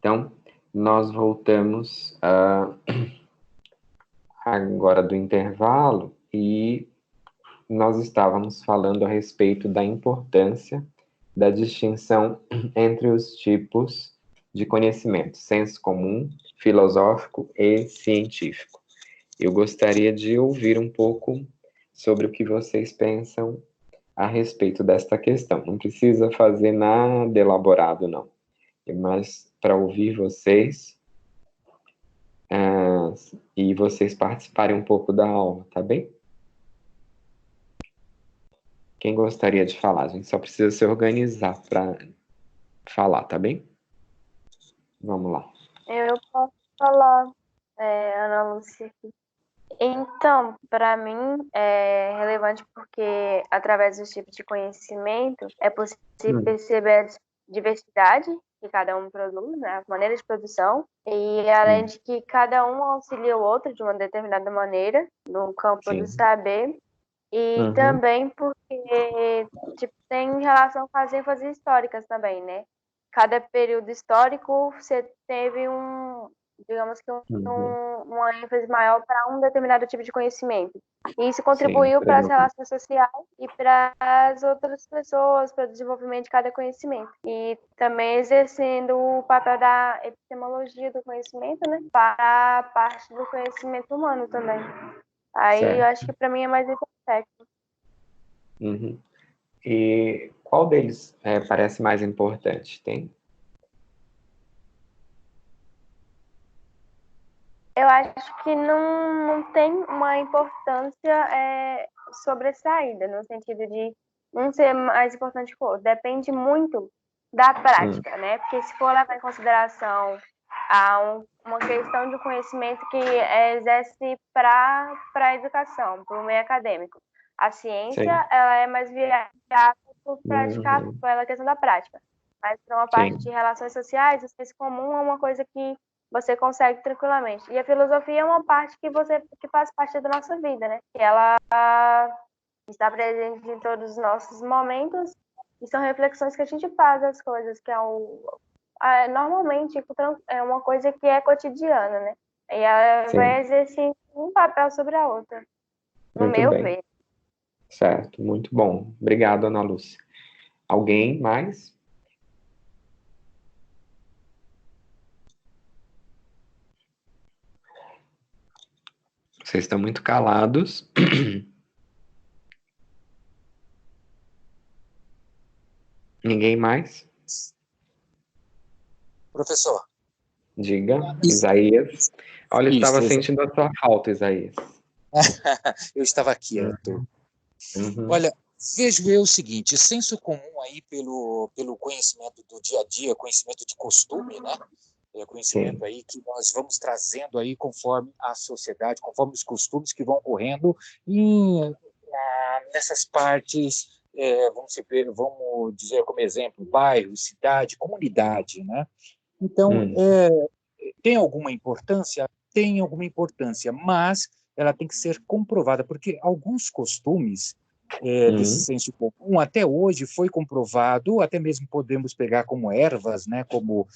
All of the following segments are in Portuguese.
Então, nós voltamos agora do intervalo e nós estávamos falando a respeito da importância da distinção entre os tipos de conhecimento, senso comum, filosófico e científico. Eu gostaria de ouvir um pouco sobre o que vocês pensam a respeito desta questão. Não precisa fazer nada elaborado, não. Mas para ouvir vocês e vocês participarem um pouco da aula, tá bem? Quem gostaria de falar? A gente só precisa se organizar para falar, tá bem? Vamos lá. Eu posso falar, Ana Lúcia aqui. Então, para mim, é relevante porque, através dos tipos de conhecimento, é possível perceber a diversidade que cada um produz, né, a maneira de produção, e além de que cada um auxilia o outro de uma determinada maneira, no campo do saber, e também porque tipo, tem relação com as ênfases históricas também, né? Cada período histórico você teve digamos que uma ênfase maior para um determinado tipo de conhecimento. E isso contribuiu para as relações sociais e para as outras pessoas, para o desenvolvimento de cada conhecimento. E também exercendo o papel da epistemologia do conhecimento, né? Para a parte do conhecimento humano também. Aí eu acho que para mim é mais esse aspecto. E qual deles parece mais importante? Tem? Eu acho que não tem uma importância sobressaída, no sentido de um ser mais importante que o outro. Depende muito da prática, né? Porque se for levar em consideração uma questão de conhecimento que exerce para a educação, para o meio acadêmico. A ciência, ela é mais viável por praticar pela questão da prática. Mas para uma parte de relações sociais, o senso comum é uma coisa que você consegue tranquilamente. E a filosofia é uma parte que faz parte da nossa vida, né? Que ela está presente em todos os nossos momentos e são reflexões que a gente faz das coisas, que normalmente é uma coisa que é cotidiana, né? E ela vai exercer um papel sobre a outra, no meu ver. Certo, muito bom. Obrigado, Ana Lúcia. Alguém mais? Vocês estão muito calados. Ninguém mais? Professor. Diga, Isaías. Olha, eu estava sentindo a sua falta, Isaías. Eu estava aqui, Arthur. Olha, vejo eu o seguinte, senso comum aí pelo conhecimento do dia a dia, conhecimento de costume, né? Conhecimento aí que nós vamos trazendo aí conforme a sociedade, conforme os costumes que vão ocorrendo nessas partes, vamos dizer como exemplo, bairro, cidade, comunidade, né? Então, tem alguma importância? Tem alguma importância, mas ela tem que ser comprovada, porque alguns costumes desse senso comum, até hoje foi comprovado, até mesmo podemos pegar como ervas, né, como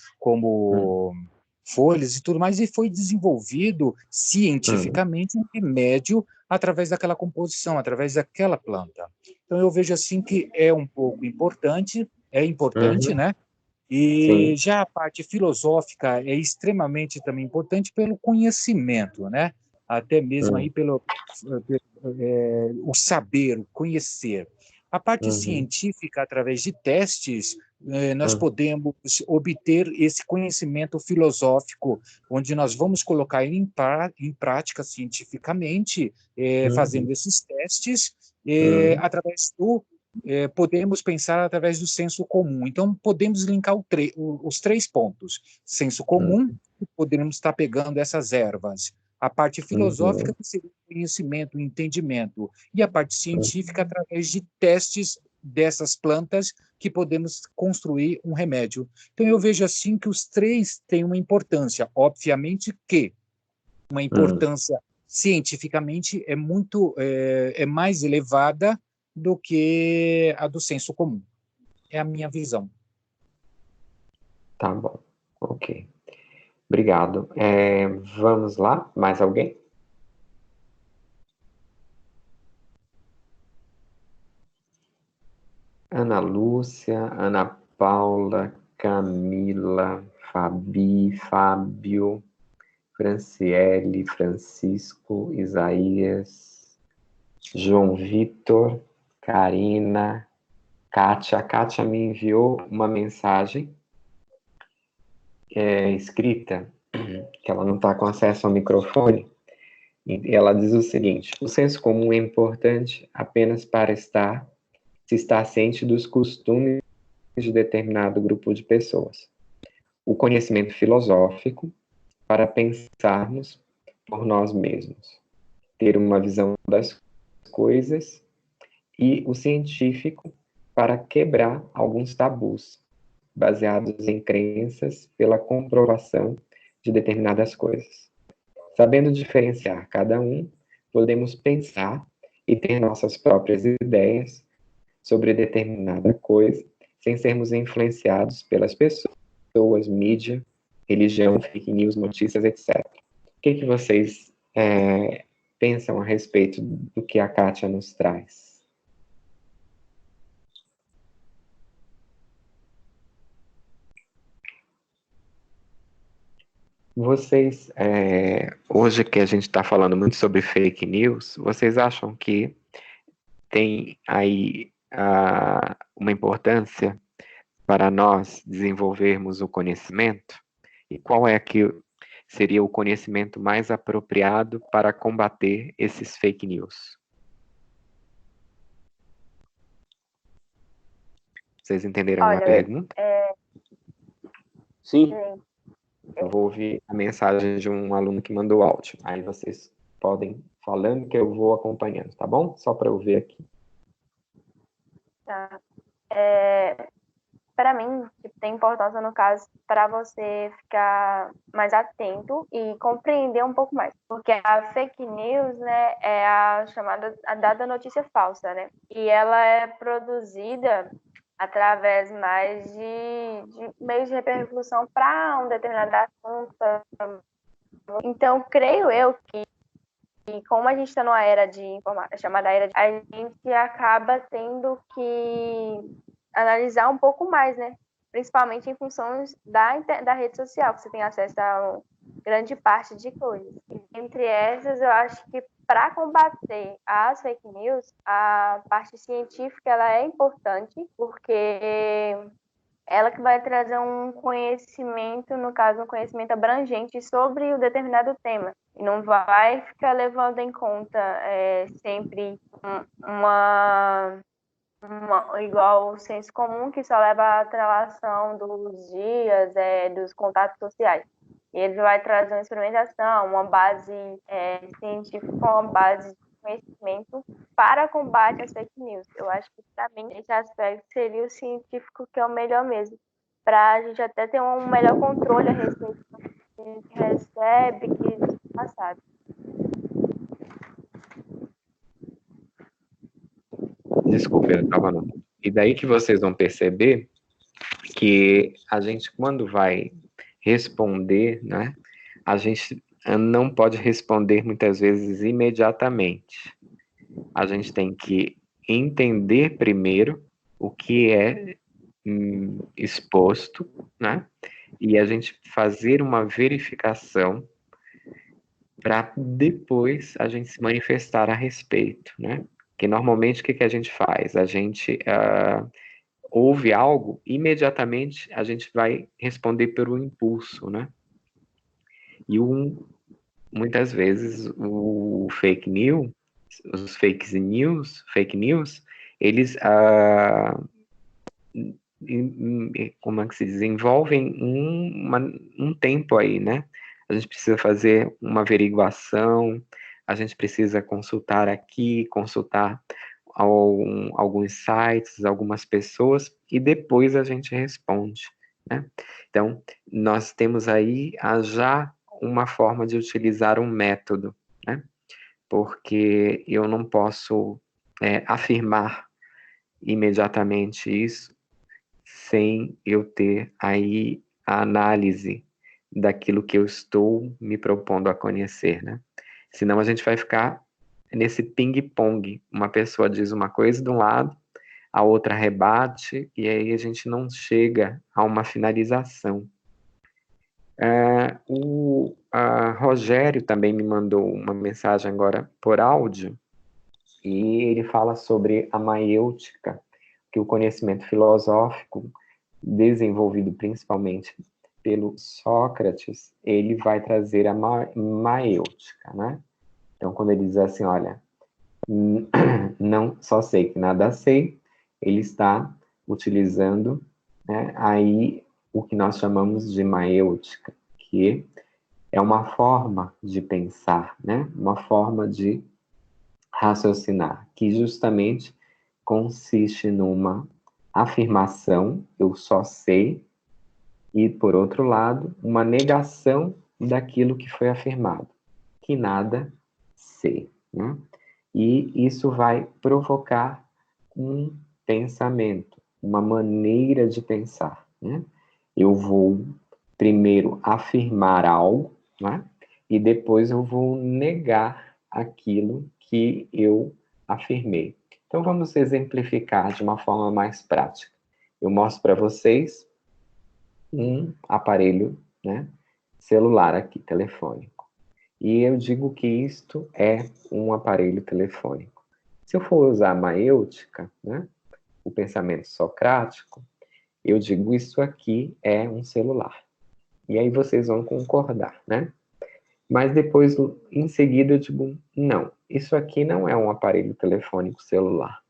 folhas e tudo mais, e foi desenvolvido cientificamente um remédio através daquela composição, através daquela planta. Então eu vejo assim que é um pouco importante, né? E já a parte filosófica é extremamente também importante pelo conhecimento, né? Até mesmo aí pelo o saber, o conhecer. A parte científica, através de testes, nós podemos obter esse conhecimento filosófico, onde nós vamos colocar em prática cientificamente, fazendo esses testes, através podemos pensar através do senso comum. Então, podemos linkar os três pontos. Senso comum, poderemos estar pegando essas ervas. A parte filosófica, que seria o conhecimento, o entendimento. E a parte científica, através de testes dessas plantas, que podemos construir um remédio. Então, eu vejo assim que os três têm uma importância. Obviamente que uma importância cientificamente é mais elevada do que a do senso comum. É a minha visão. Tá bom, ok. Obrigado. Vamos lá? Mais alguém? Ana Lúcia, Ana Paula, Camila, Fabi, Fábio, Franciele, Francisco, Isaías, João Vitor, Karina, Kátia. A Kátia me enviou uma mensagem escrita, que ela não está com acesso ao microfone, e ela diz o seguinte: o senso comum é importante apenas para se estar ciente dos costumes de determinado grupo de pessoas. O conhecimento filosófico para pensarmos por nós mesmos, ter uma visão das coisas, e o científico para quebrar alguns tabus baseados em crenças pela comprovação de determinadas coisas. Sabendo diferenciar cada um, podemos pensar e ter nossas próprias ideias sobre determinada coisa, sem sermos influenciados pelas pessoas, mídia, religião, fake news, notícias, etc. O que vocês pensam a respeito do que a Kátia nos traz? Vocês, hoje que a gente está falando muito sobre fake news, vocês acham que tem aí uma importância para nós desenvolvermos o conhecimento? E qual é que seria o conhecimento mais apropriado para combater esses fake news? Vocês entenderam a pergunta? Sim. Eu vou ouvir a mensagem de um aluno que mandou áudio. Aí vocês podem falando que eu vou acompanhando, tá bom? Só para eu ver aqui. Tá. Para mim, tem importância, no caso, para você ficar mais atento e compreender um pouco mais. Porque a fake news, né, é a dada notícia falsa, né? E ela é produzida através mais de meios de repercussão para um determinado assunto. Então, creio eu que, como a gente está numa era de informação, chamada era de, a gente acaba tendo que analisar um pouco mais, né? Principalmente em função da rede social, que você tem acesso a grande parte de coisas. Entre essas, eu acho que para combater as fake news, a parte científica ela é importante, porque ela que vai trazer um conhecimento, no caso, um conhecimento abrangente sobre o determinado tema. E não vai ficar levando em conta sempre igual o senso comum, que só leva à atrelação dos dias, dos contatos sociais. E ele vai trazer uma experimentação, uma base científica, uma base de conhecimento para combate às fake news. Eu acho que, para mim, esse aspecto seria o científico que é o melhor mesmo, para a gente até ter um melhor controle a respeito do que a gente recebe, que é passado. Desculpa, eu estava no... E daí que vocês vão perceber que a gente, quando vai responder, né, a gente não pode responder muitas vezes imediatamente. A gente tem que entender primeiro o que é exposto, né, e a gente fazer uma verificação para depois a gente se manifestar a respeito, né? Que normalmente o que a gente faz? A gente ouve algo, imediatamente a gente vai responder pelo impulso, né? E muitas vezes os fake news, eles como é que se desenvolvem um tempo aí, né? A gente precisa fazer uma averiguação, a gente precisa consultar aqui, consultar alguns sites, algumas pessoas, e depois a gente responde, né? Então, nós temos aí já uma forma de utilizar um método, né? Porque eu não posso afirmar imediatamente isso sem eu ter aí a análise daquilo que eu estou me propondo a conhecer, né? Senão a gente vai ficar nesse ping-pong. Uma pessoa diz uma coisa de um lado, a outra rebate, e aí a gente não chega a uma finalização. O Rogério também me mandou uma mensagem agora por áudio, e ele fala sobre a maêutica, que o conhecimento filosófico, desenvolvido principalmente pelo Sócrates, ele vai trazer a maêutica, né? Então, quando ele diz assim, olha, não só sei que nada sei, ele está utilizando, né, aí o que nós chamamos de maêutica, que é uma forma de pensar, né? Uma forma de raciocinar, que justamente consiste numa afirmação, eu só sei, e, por outro lado, uma negação daquilo que foi afirmado, que nada sei, né? E isso vai provocar um pensamento, uma maneira de pensar, né? Eu vou primeiro afirmar algo, né? E depois eu vou negar aquilo que eu afirmei. Então vamos exemplificar de uma forma mais prática. Eu mostro para vocês um aparelho, né, celular aqui, telefônico. E eu digo que isto é um aparelho telefônico. Se eu for usar a maêutica, né, o pensamento socrático, eu digo isso aqui é um celular. E aí vocês vão concordar, né? Mas depois, em seguida, eu digo, não, isso aqui não é um aparelho telefônico celular.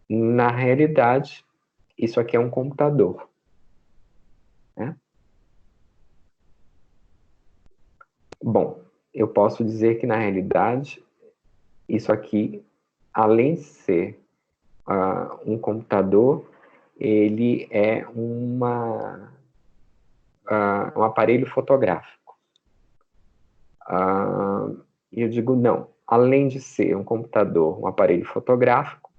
Na realidade, isso aqui é um computador, né? Bom, eu posso dizer que, na realidade, isso aqui, além de ser um computador, ele é um aparelho fotográfico. E eu digo, não, além de ser um computador, um aparelho fotográfico,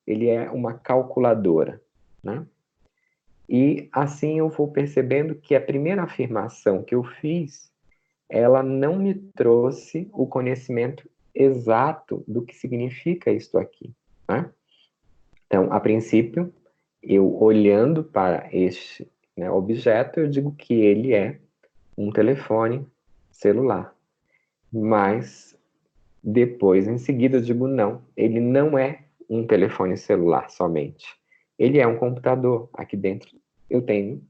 ele é uma calculadora, né? E assim eu vou percebendo que a primeira afirmação que eu fiz, ela não me trouxe o conhecimento exato do que significa isto aqui, né? Então, a princípio, eu olhando para este, né, objeto, eu digo que ele é um telefone celular. Mas depois, em seguida, eu digo não, ele não é um telefone celular somente. Ele é um computador. Aqui dentro eu tenho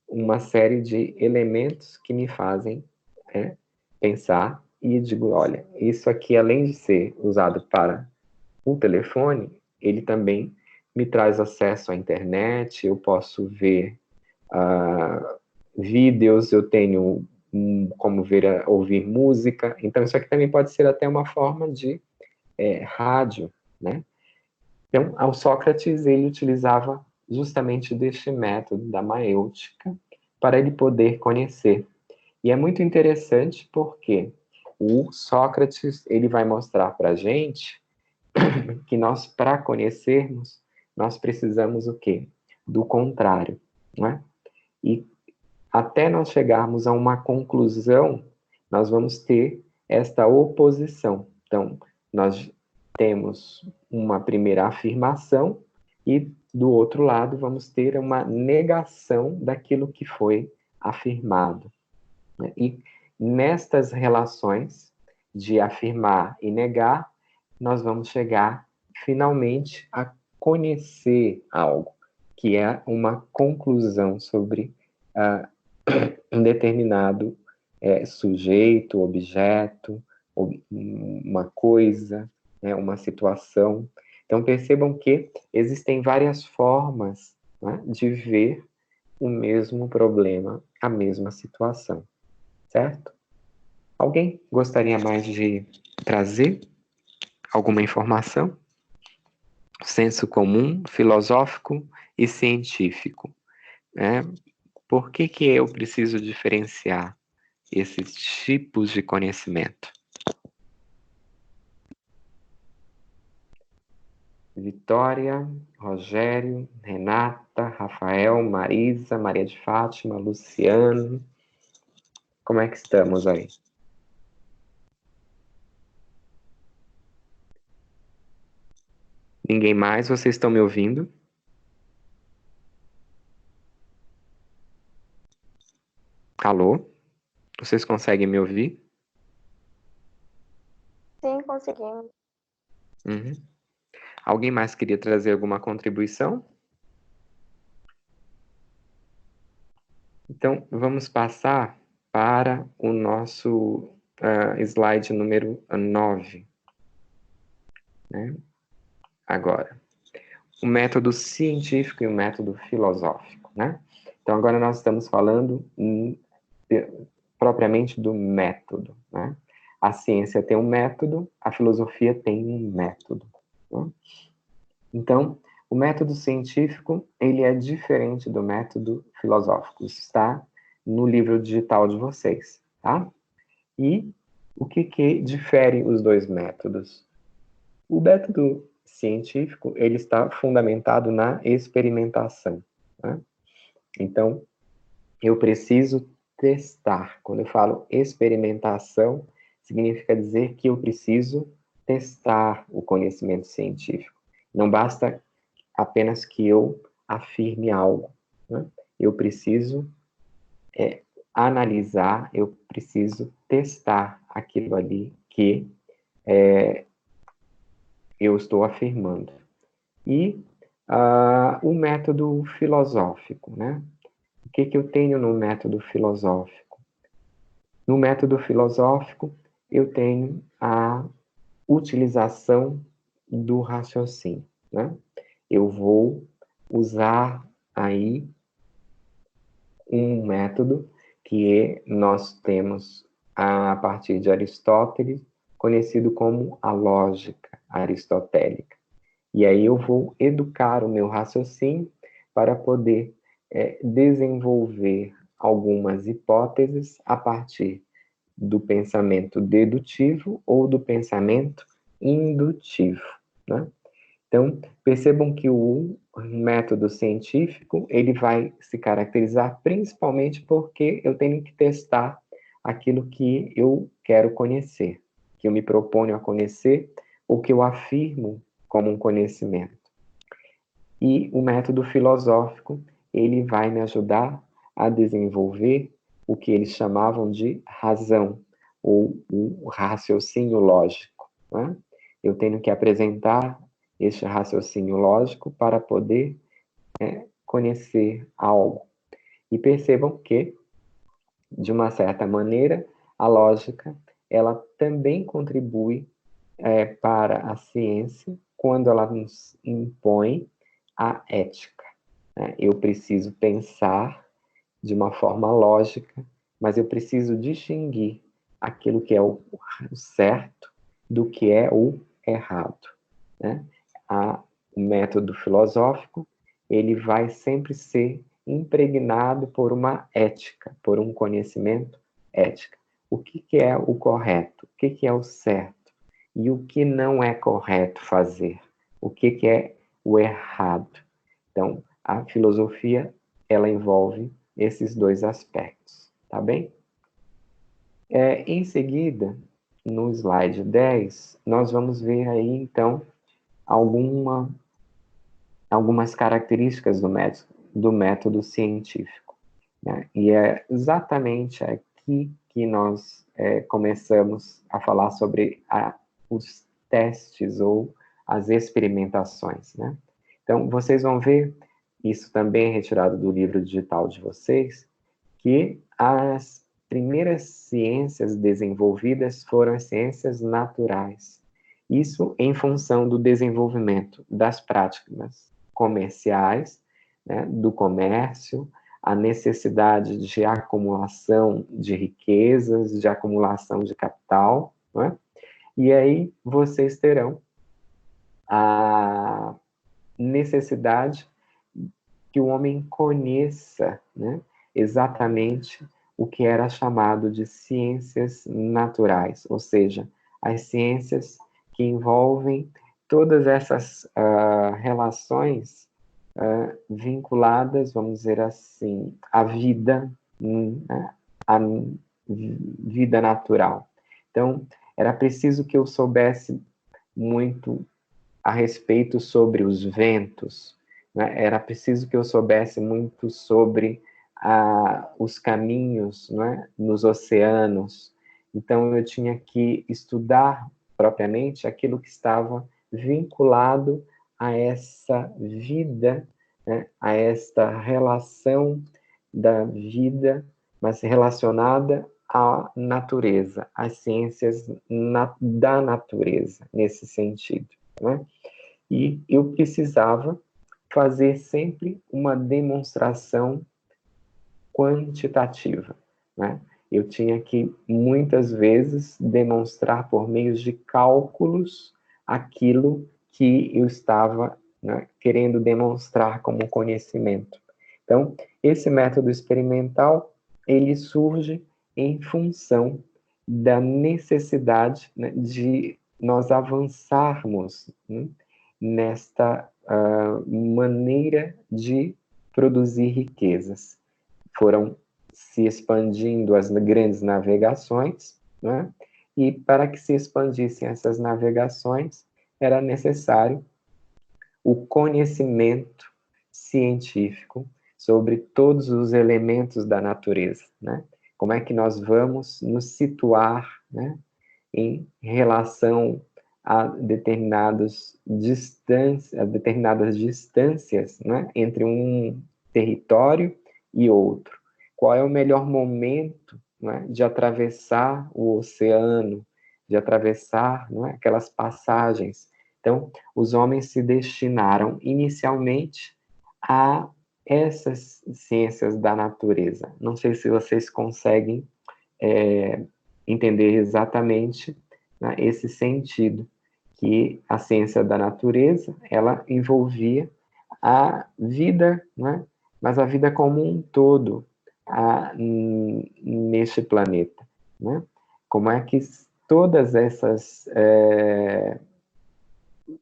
uma série de elementos que me fazem pensar e digo, olha, isso aqui, além de ser usado para o telefone, ele também me traz acesso à internet, eu posso ver vídeos, eu tenho como ver, ouvir música, então isso aqui também pode ser até uma forma de rádio, né? Então, ao Sócrates, ele utilizava justamente deste método da maêutica para ele poder conhecer. E é muito interessante porque o Sócrates, ele vai mostrar para a gente que nós, para conhecermos, nós precisamos o quê? Do contrário, não é? E até nós chegarmos a uma conclusão, nós vamos ter esta oposição. Então, nós temos uma primeira afirmação e, do outro lado, vamos ter uma negação daquilo que foi afirmado. E nestas relações de afirmar e negar, nós vamos chegar finalmente a conhecer algo, que é uma conclusão sobre um determinado sujeito, objeto, uma coisa, né, uma situação. Então percebam que existem várias formas, né, de ver o mesmo problema, a mesma situação, certo? Alguém gostaria mais de trazer alguma informação? Senso comum, filosófico e científico, né? Por que que eu preciso diferenciar esses tipos de conhecimento? Vitória, Rogério, Renata, Rafael, Marisa, Maria de Fátima, Luciano, Como é que estamos aí? Ninguém mais? Vocês estão me ouvindo? Alô? Vocês conseguem me ouvir? Sim, conseguimos. Uhum. Alguém mais queria trazer alguma contribuição? Então, vamos passar para o nosso slide número 9. Né? Agora, o método científico e o método filosófico. Né? Então, agora nós estamos falando propriamente do método. Né? A ciência tem um método, a filosofia tem um método. Né? Então, o método científico, ele é diferente do método filosófico. Isso está no livro digital de vocês, tá? E o que difere os dois métodos? O método científico, ele está fundamentado na experimentação, né? Então, eu preciso testar. Quando eu falo experimentação, significa dizer que eu preciso testar o conhecimento científico. Não basta apenas que eu afirme algo, né? Eu preciso analisar, eu preciso testar aquilo ali que eu estou afirmando. E o método filosófico, né? O que eu tenho no método filosófico? No método filosófico, eu tenho a utilização do raciocínio, né? Eu vou usar aí um método que nós temos a partir de Aristóteles, conhecido como a lógica aristotélica. E aí eu vou educar o meu raciocínio para poder desenvolver algumas hipóteses a partir do pensamento dedutivo ou do pensamento indutivo, né? Então, percebam que o método científico, ele vai se caracterizar principalmente porque eu tenho que testar aquilo que eu quero conhecer, que eu me proponho a conhecer ou que eu afirmo como um conhecimento. E o método filosófico, ele vai me ajudar a desenvolver o que eles chamavam de razão, ou o raciocínio lógico, né? Eu tenho que apresentar este raciocínio lógico para poder conhecer algo. E percebam que, de uma certa maneira, a lógica, ela também contribui para a ciência quando ela nos impõe a ética. Né? Eu preciso pensar de uma forma lógica, mas eu preciso distinguir aquilo que é o certo do que é o errado. Né? O método filosófico, ele vai sempre ser impregnado por uma ética, por um conhecimento ético. O que é o correto? O que é o certo? E o que não é correto fazer? O que é o errado? Então, a filosofia, ela envolve esses dois aspectos, tá bem? Em seguida, no slide 10, nós vamos ver aí, então, algumas características do método científico. Né? E é exatamente aqui que nós começamos a falar sobre os testes ou as experimentações. Né? Então, vocês vão ver, isso também é retirado do livro digital de vocês, que as primeiras ciências desenvolvidas foram as ciências naturais. Isso em função do desenvolvimento das práticas comerciais, né, do comércio, a necessidade de acumulação de riquezas, de acumulação de capital, né? E aí vocês terão a necessidade que o homem conheça, né, exatamente o que era chamado de ciências naturais, ou seja, as ciências que envolvem todas essas relações vinculadas, vamos dizer assim, à vida, né, vida natural. Então, era preciso que eu soubesse muito a respeito sobre os ventos, né? Era preciso que eu soubesse muito sobre os caminhos, né, nos oceanos. Então, eu tinha que estudar propriamente aquilo que estava vinculado a essa vida, né, a esta relação da vida, mas relacionada à natureza, às ciências da natureza, nesse sentido, né? E eu precisava fazer sempre uma demonstração quantitativa, né? Eu tinha que, muitas vezes, demonstrar por meio de cálculos aquilo que eu estava, né, querendo demonstrar como conhecimento. Então, esse método experimental, ele surge em função da necessidade, né, de nós avançarmos, né, nesta maneira de produzir riquezas. Foram se expandindo as grandes navegações, né? E para que se expandissem essas navegações, era necessário o conhecimento científico sobre todos os elementos da natureza, né? Como é que nós vamos nos situar, né, em relação a determinadas distâncias, né, entre um território e outro. Qual é o melhor momento, né, de atravessar o oceano, de atravessar, né, aquelas passagens. Então, os homens se destinaram inicialmente a essas ciências da natureza. Não sei se vocês conseguem entender exatamente, né, esse sentido, que a ciência da natureza, ela envolvia a vida, né, mas a vida como um todo neste planeta, né? Como é que todas essas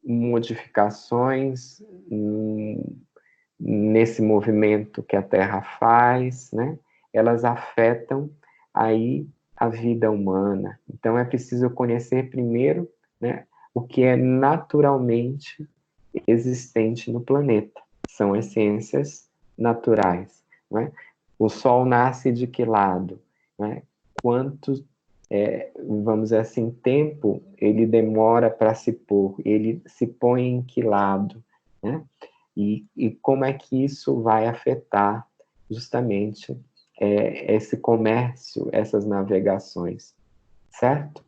modificações nesse movimento que a Terra faz, né, elas afetam aí a vida humana. Então é preciso conhecer primeiro, né, o que é naturalmente existente no planeta. São as ciências naturais, né? O Sol nasce de que lado, né? Quanto, vamos dizer assim, tempo ele demora para se pôr? Ele se põe em que lado, né? E como é que isso vai afetar justamente esse comércio, essas navegações, certo?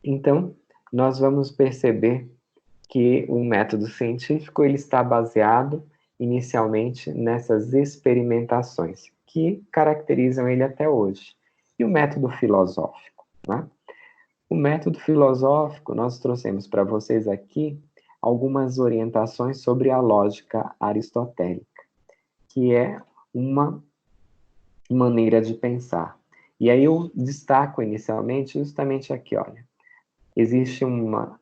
Então, nós vamos perceber que o método científico ele está baseado inicialmente nessas experimentações que caracterizam ele até hoje. E o método filosófico, né? O método filosófico, nós trouxemos para vocês aqui algumas orientações sobre a lógica aristotélica, que é uma maneira de pensar. E aí eu destaco inicialmente justamente aqui, olha, existe uma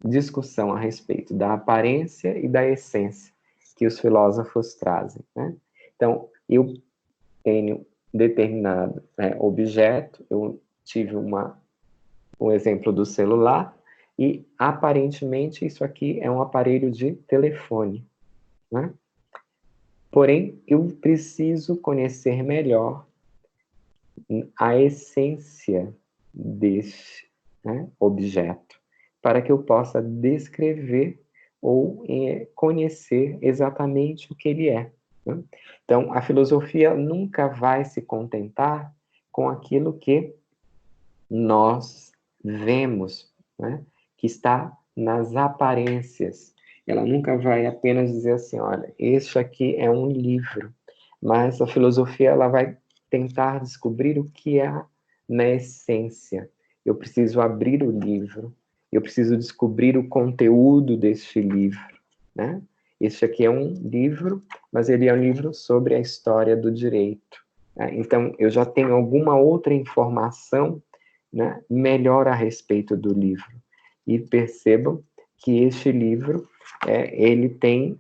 discussão a respeito da aparência e da essência que os filósofos trazem, né? Então, eu tenho determinado objeto, eu tive um exemplo do celular, e aparentemente isso aqui é um aparelho de telefone, né? Porém, eu preciso conhecer melhor a essência deste, né, objeto, para que eu possa descrever ou conhecer exatamente o que ele é, né? Então, a filosofia nunca vai se contentar com aquilo que nós vemos, né, que está nas aparências. Ela nunca vai apenas dizer assim, olha, este aqui é um livro, mas a filosofia ela vai tentar descobrir o que é na essência. Eu preciso abrir o livro, eu preciso descobrir o conteúdo deste livro, né? Este aqui é um livro, mas ele é um livro sobre a história do direito, né? Então, eu já tenho alguma outra informação, né, melhor a respeito do livro. E percebam que este livro, ele tem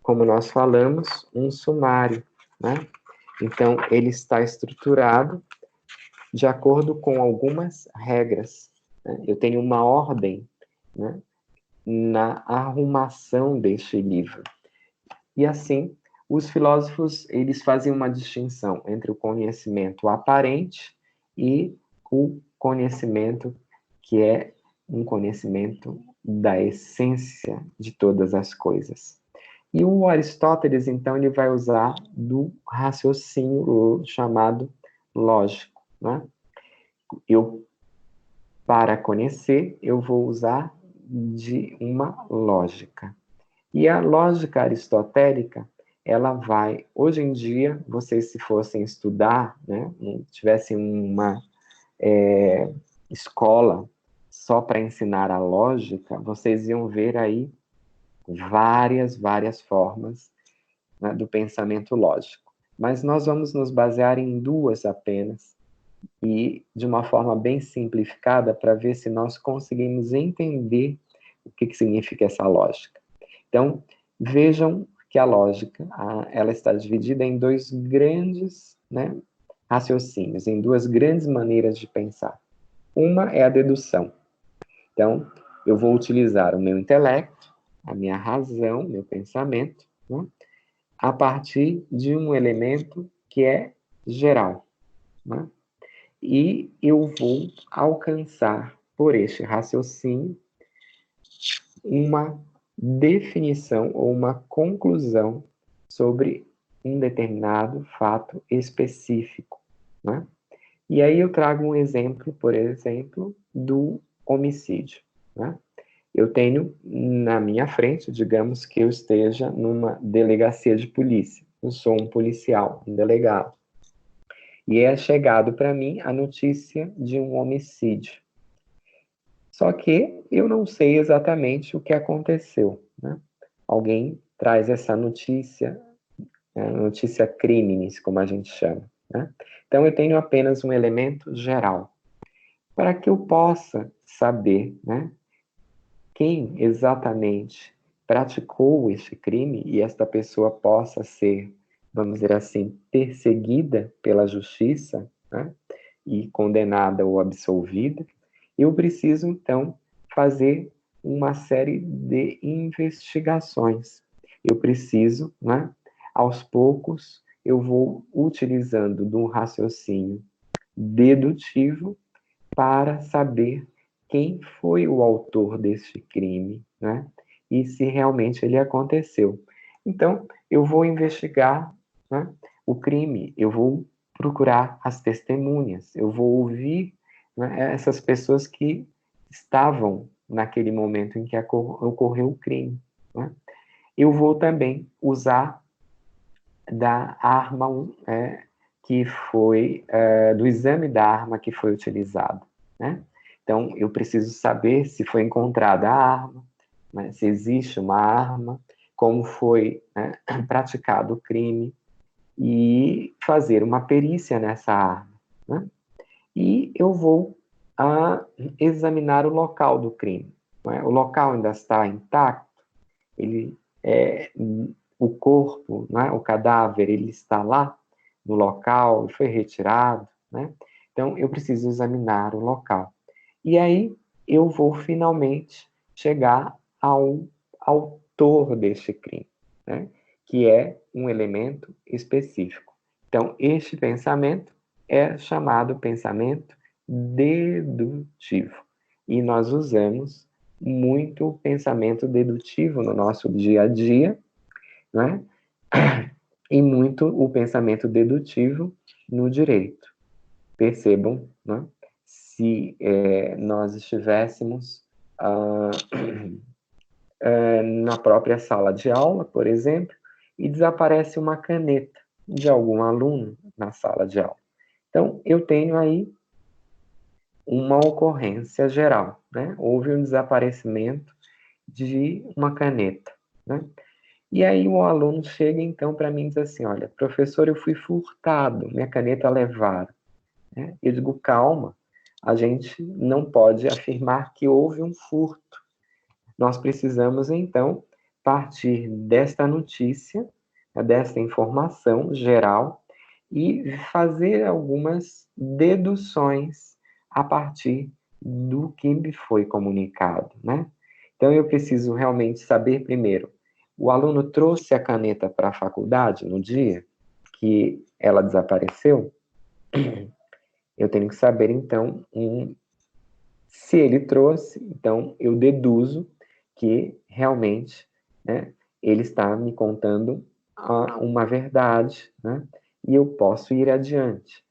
como nós falamos, um sumário, né? Então, ele está estruturado de acordo com algumas regras, né? Eu tenho uma ordem, né, na arrumação deste livro. E assim, os filósofos, eles fazem uma distinção entre o conhecimento aparente e o conhecimento que é um conhecimento da essência de todas as coisas. E o Aristóteles, então, ele vai usar do raciocínio chamado lógico, né? Para conhecer, eu vou usar de uma lógica. E a lógica aristotélica, ela vai, hoje em dia, vocês se fossem estudar, né, tivessem uma escola só para ensinar a lógica, vocês iam ver aí várias formas, né, do pensamento lógico. Mas nós vamos nos basear em duas apenas, e de uma forma bem simplificada, para ver se nós conseguimos entender o que significa essa lógica. Então, vejam que a lógica, ela está dividida em dois grandes, né, raciocínios, em duas grandes maneiras de pensar. Uma é a dedução. Então, eu vou utilizar o meu intelecto, a minha razão, meu pensamento, né, a partir de um elemento que é geral, né? E eu vou alcançar, por este raciocínio, uma definição ou uma conclusão sobre um determinado fato específico, né? E aí eu trago um exemplo, por exemplo, do homicídio, né? Eu tenho na minha frente, digamos que eu esteja numa delegacia de polícia. Eu sou um policial, um delegado. E é chegado para mim a notícia de um homicídio. Só que eu não sei exatamente o que aconteceu, né? Alguém traz essa notícia, notícia criminis, como a gente chama, né? Então eu tenho apenas um elemento geral. Para que eu possa saber, né, quem exatamente praticou este crime e esta pessoa possa ser, vamos dizer assim, perseguida pela justiça, né, e condenada ou absolvida, eu preciso, então, fazer uma série de investigações. Eu preciso, né, aos poucos, eu vou utilizando de um raciocínio dedutivo para saber quem foi o autor deste crime, né, e se realmente ele aconteceu. Então, eu vou investigar, né, o crime, eu vou procurar as testemunhas, eu vou ouvir, né, essas pessoas que estavam naquele momento em que ocorreu o crime, né? Eu vou também usar da arma que foi, do exame da arma que foi utilizado, né? Então, eu preciso saber se foi encontrada a arma, né, se existe uma arma, como foi, né, praticado o crime, e fazer uma perícia nessa arma, né? E eu vou examinar o local do crime, né? O local ainda está intacto, ele o corpo, né, o cadáver, ele está lá no local, foi retirado, né? Então, eu preciso examinar o local. E aí, eu vou finalmente chegar ao autor deste crime, né? Que é um elemento específico. Então, este pensamento é chamado pensamento dedutivo. E nós usamos muito o pensamento dedutivo no nosso dia a dia, né? E muito o pensamento dedutivo no direito. Percebam, né? Se nós estivéssemos na própria sala de aula, por exemplo, e desaparece uma caneta de algum aluno na sala de aula. Então, eu tenho aí uma ocorrência geral, né? Houve um desaparecimento de uma caneta, né? E aí o aluno chega então para mim e diz assim, olha, professor, eu fui furtado, minha caneta levaram, né? Eu digo, calma, a gente não pode afirmar que houve um furto. Nós precisamos então partir desta notícia, desta informação geral, e fazer algumas deduções a partir do que me foi comunicado, né? Então, eu preciso realmente saber primeiro, o aluno trouxe a caneta para a faculdade no dia que ela desapareceu? Eu tenho que saber, então, se ele trouxe, então eu deduzo que realmente, né, ele está me contando uma verdade, né, e eu posso ir adiante.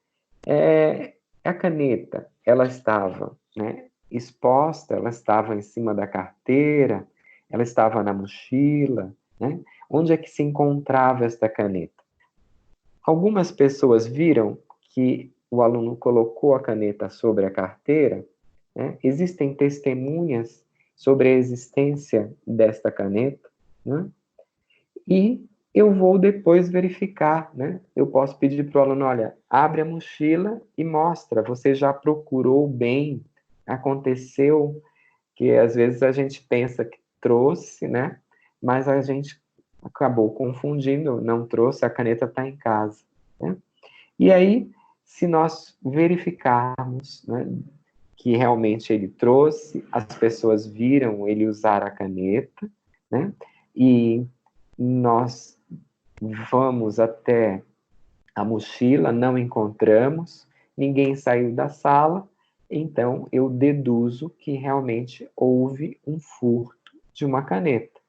A caneta, ela estava, né, exposta, ela estava em cima da carteira, ela estava na mochila, né? Onde é que se encontrava esta caneta? Algumas pessoas viram que o aluno colocou a caneta sobre a carteira, né? Existem testemunhas sobre a existência desta caneta, né? E eu vou depois verificar, né? Eu posso pedir para o aluno, olha, abre a mochila e mostra, você já procurou bem, aconteceu, que às vezes a gente pensa que trouxe, né? Mas a gente acabou confundindo, não trouxe, a caneta está em casa, né? E aí, se nós verificarmos, né, que realmente ele trouxe, as pessoas viram ele usar a caneta, né? E nós vamos até a mochila, não encontramos, ninguém saiu da sala, então eu deduzo que realmente houve um furto de uma caneta,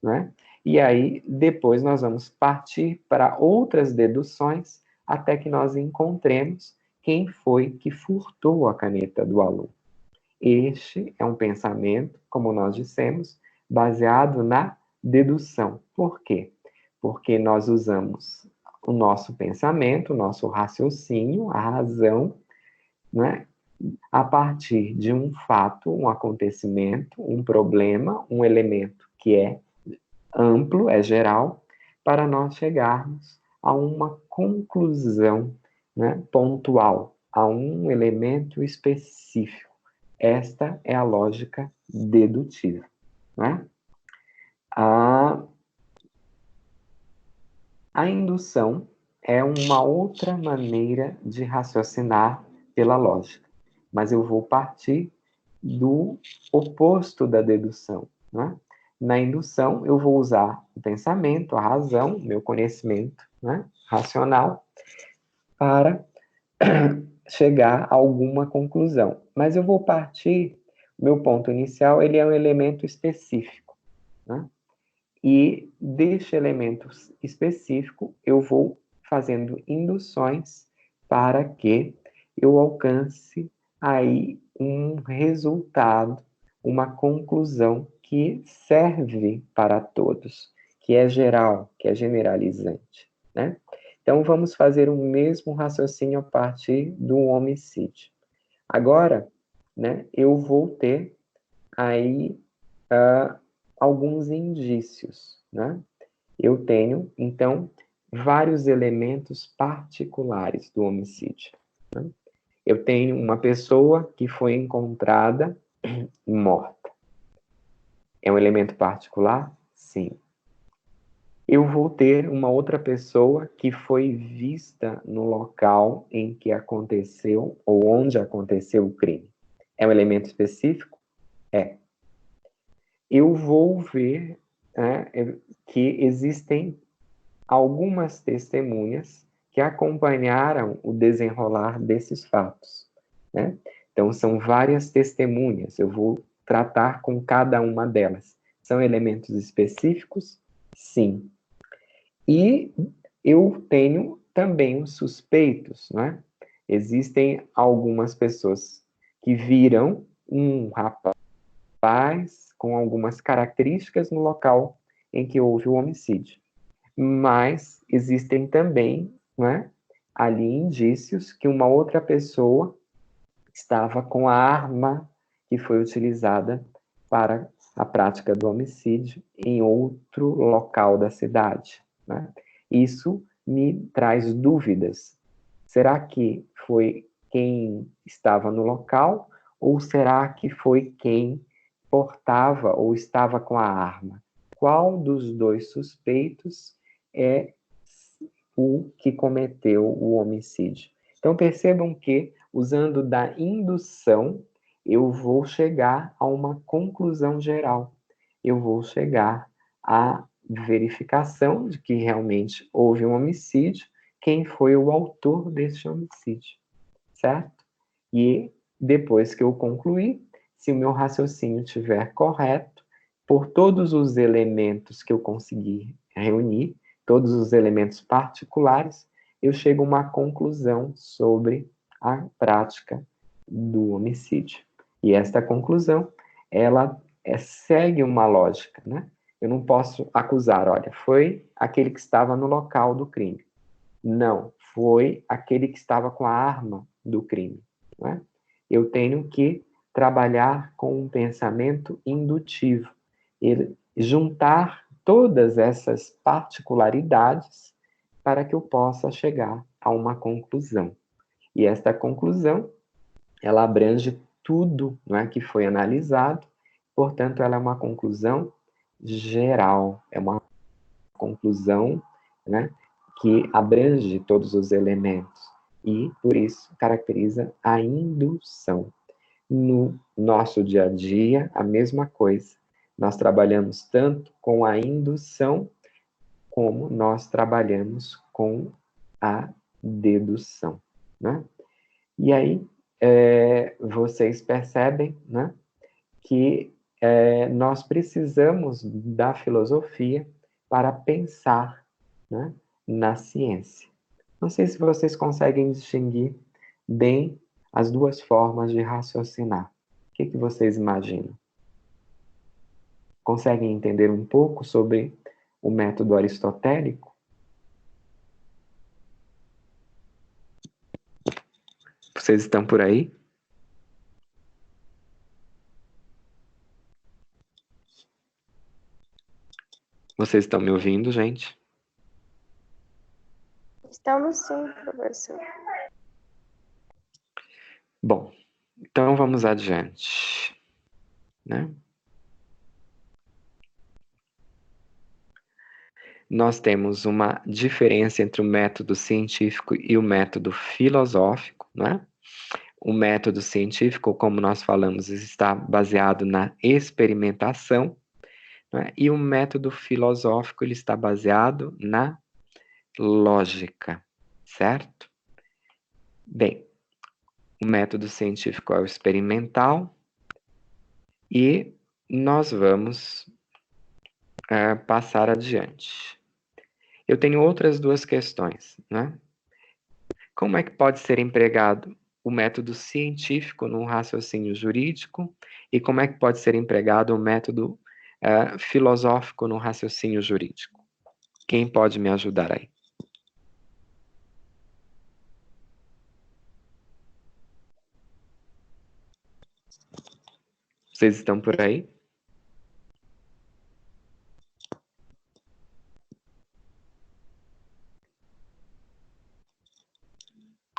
né? E aí depois nós vamos partir para outras deduções até que nós encontremos quem foi que furtou a caneta do aluno. Este é um pensamento, como nós dissemos, baseado na dedução. Por quê? Porque nós usamos o nosso pensamento, o nosso raciocínio, a razão, né, a partir de um fato, um acontecimento, um problema, um elemento que é amplo, é geral, para nós chegarmos a uma conclusão, né, pontual, a um elemento específico. Esta é a lógica dedutiva, né? A indução é uma outra maneira de raciocinar pela lógica, mas eu vou partir do oposto da dedução, né? Na indução, eu vou usar o pensamento, a razão, meu conhecimento, né, racional, para chegar a alguma conclusão. Mas eu vou partir, meu ponto inicial, ele é um elemento específico, né? E deste elemento específico, eu vou fazendo induções para que eu alcance aí um resultado, uma conclusão que serve para todos, que é geral, que é generalizante, né? Então, vamos fazer o mesmo raciocínio a partir do homicídio. Agora, né, eu vou ter aí alguns indícios, né? Eu tenho, então, vários elementos particulares do homicídio, né? Eu tenho uma pessoa que foi encontrada morta. É um elemento particular? Sim. Eu vou ter uma outra pessoa que foi vista no local em que aconteceu ou onde aconteceu o crime. É um elemento específico? É. Eu vou ver, né, que existem algumas testemunhas que acompanharam o desenrolar desses fatos, né? Então, são várias testemunhas, eu vou tratar com cada uma delas. São elementos específicos? Sim. E eu tenho também os suspeitos, né? Existem algumas pessoas que viram um rapaz com algumas características no local em que houve o homicídio. Mas existem também, né, ali indícios que uma outra pessoa estava com a arma que foi utilizada para a prática do homicídio em outro local da cidade, né? Isso me traz dúvidas. Será que foi quem estava no local ou será que foi quem portava ou estava com a arma? Qual dos dois suspeitos é o que cometeu o homicídio. Então, percebam que, usando da indução, eu vou chegar a uma conclusão geral. Eu vou chegar à verificação de que realmente houve um homicídio, quem foi o autor desse homicídio, certo? E depois que eu concluir, se o meu raciocínio estiver correto, por todos os elementos que eu conseguir reunir, todos os elementos particulares, eu chego a uma conclusão sobre a prática do homicídio. E esta conclusão, ela segue uma lógica, né? Eu não posso acusar, olha, foi aquele que estava no local do crime. Não, foi aquele que estava com a arma do crime, né? Eu tenho que trabalhar com um pensamento indutivo, e juntar todas essas particularidades para que eu possa chegar a uma conclusão. E esta conclusão, ela abrange tudo, não é, que foi analisado, portanto, ela é uma conclusão geral, é uma conclusão, né, que abrange todos os elementos e, por isso, caracteriza a indução. No nosso dia a dia, a mesma coisa. Nós trabalhamos tanto com a indução, como nós trabalhamos com a dedução, né? E aí, vocês percebem, né, que nós precisamos da filosofia para pensar, né, na ciência. Não sei se vocês conseguem distinguir bem as duas formas de raciocinar. O que vocês imaginam? Conseguem entender um pouco sobre o método aristotélico? Vocês estão por aí? Vocês estão me ouvindo, gente? Estamos sim, professor. Bom, então vamos adiante, né? Nós temos uma diferença entre o método científico e o método filosófico, né? O método científico, como nós falamos, está baseado na experimentação, né? E o método filosófico, ele está baseado na lógica, certo? Bem, o método científico é o experimental e nós vamos passar adiante. Eu tenho outras duas questões, né? Como é que pode ser empregado o método científico no raciocínio jurídico e como é que pode ser empregado o método filosófico no raciocínio jurídico? Quem pode me ajudar aí? Vocês estão por aí?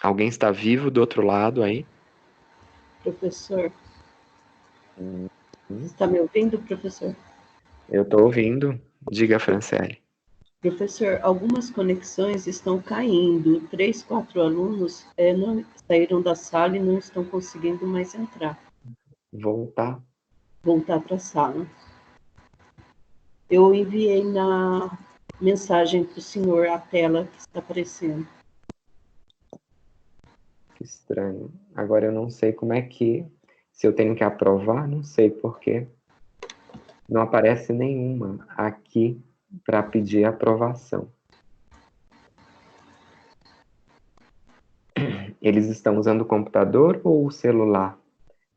Alguém está vivo do outro lado aí? Professor, está me ouvindo, professor? Eu estou ouvindo. Diga, Franciele. Professor, algumas conexões estão caindo. 3, 4 alunos não saíram da sala e não estão conseguindo mais entrar. Voltar para a sala. Eu enviei na mensagem para o senhor a tela que está aparecendo. Que estranho. Agora eu não sei como é que... Se eu tenho que aprovar, não sei por quê. Não aparece nenhuma aqui para pedir aprovação. Eles estão usando o computador ou o celular?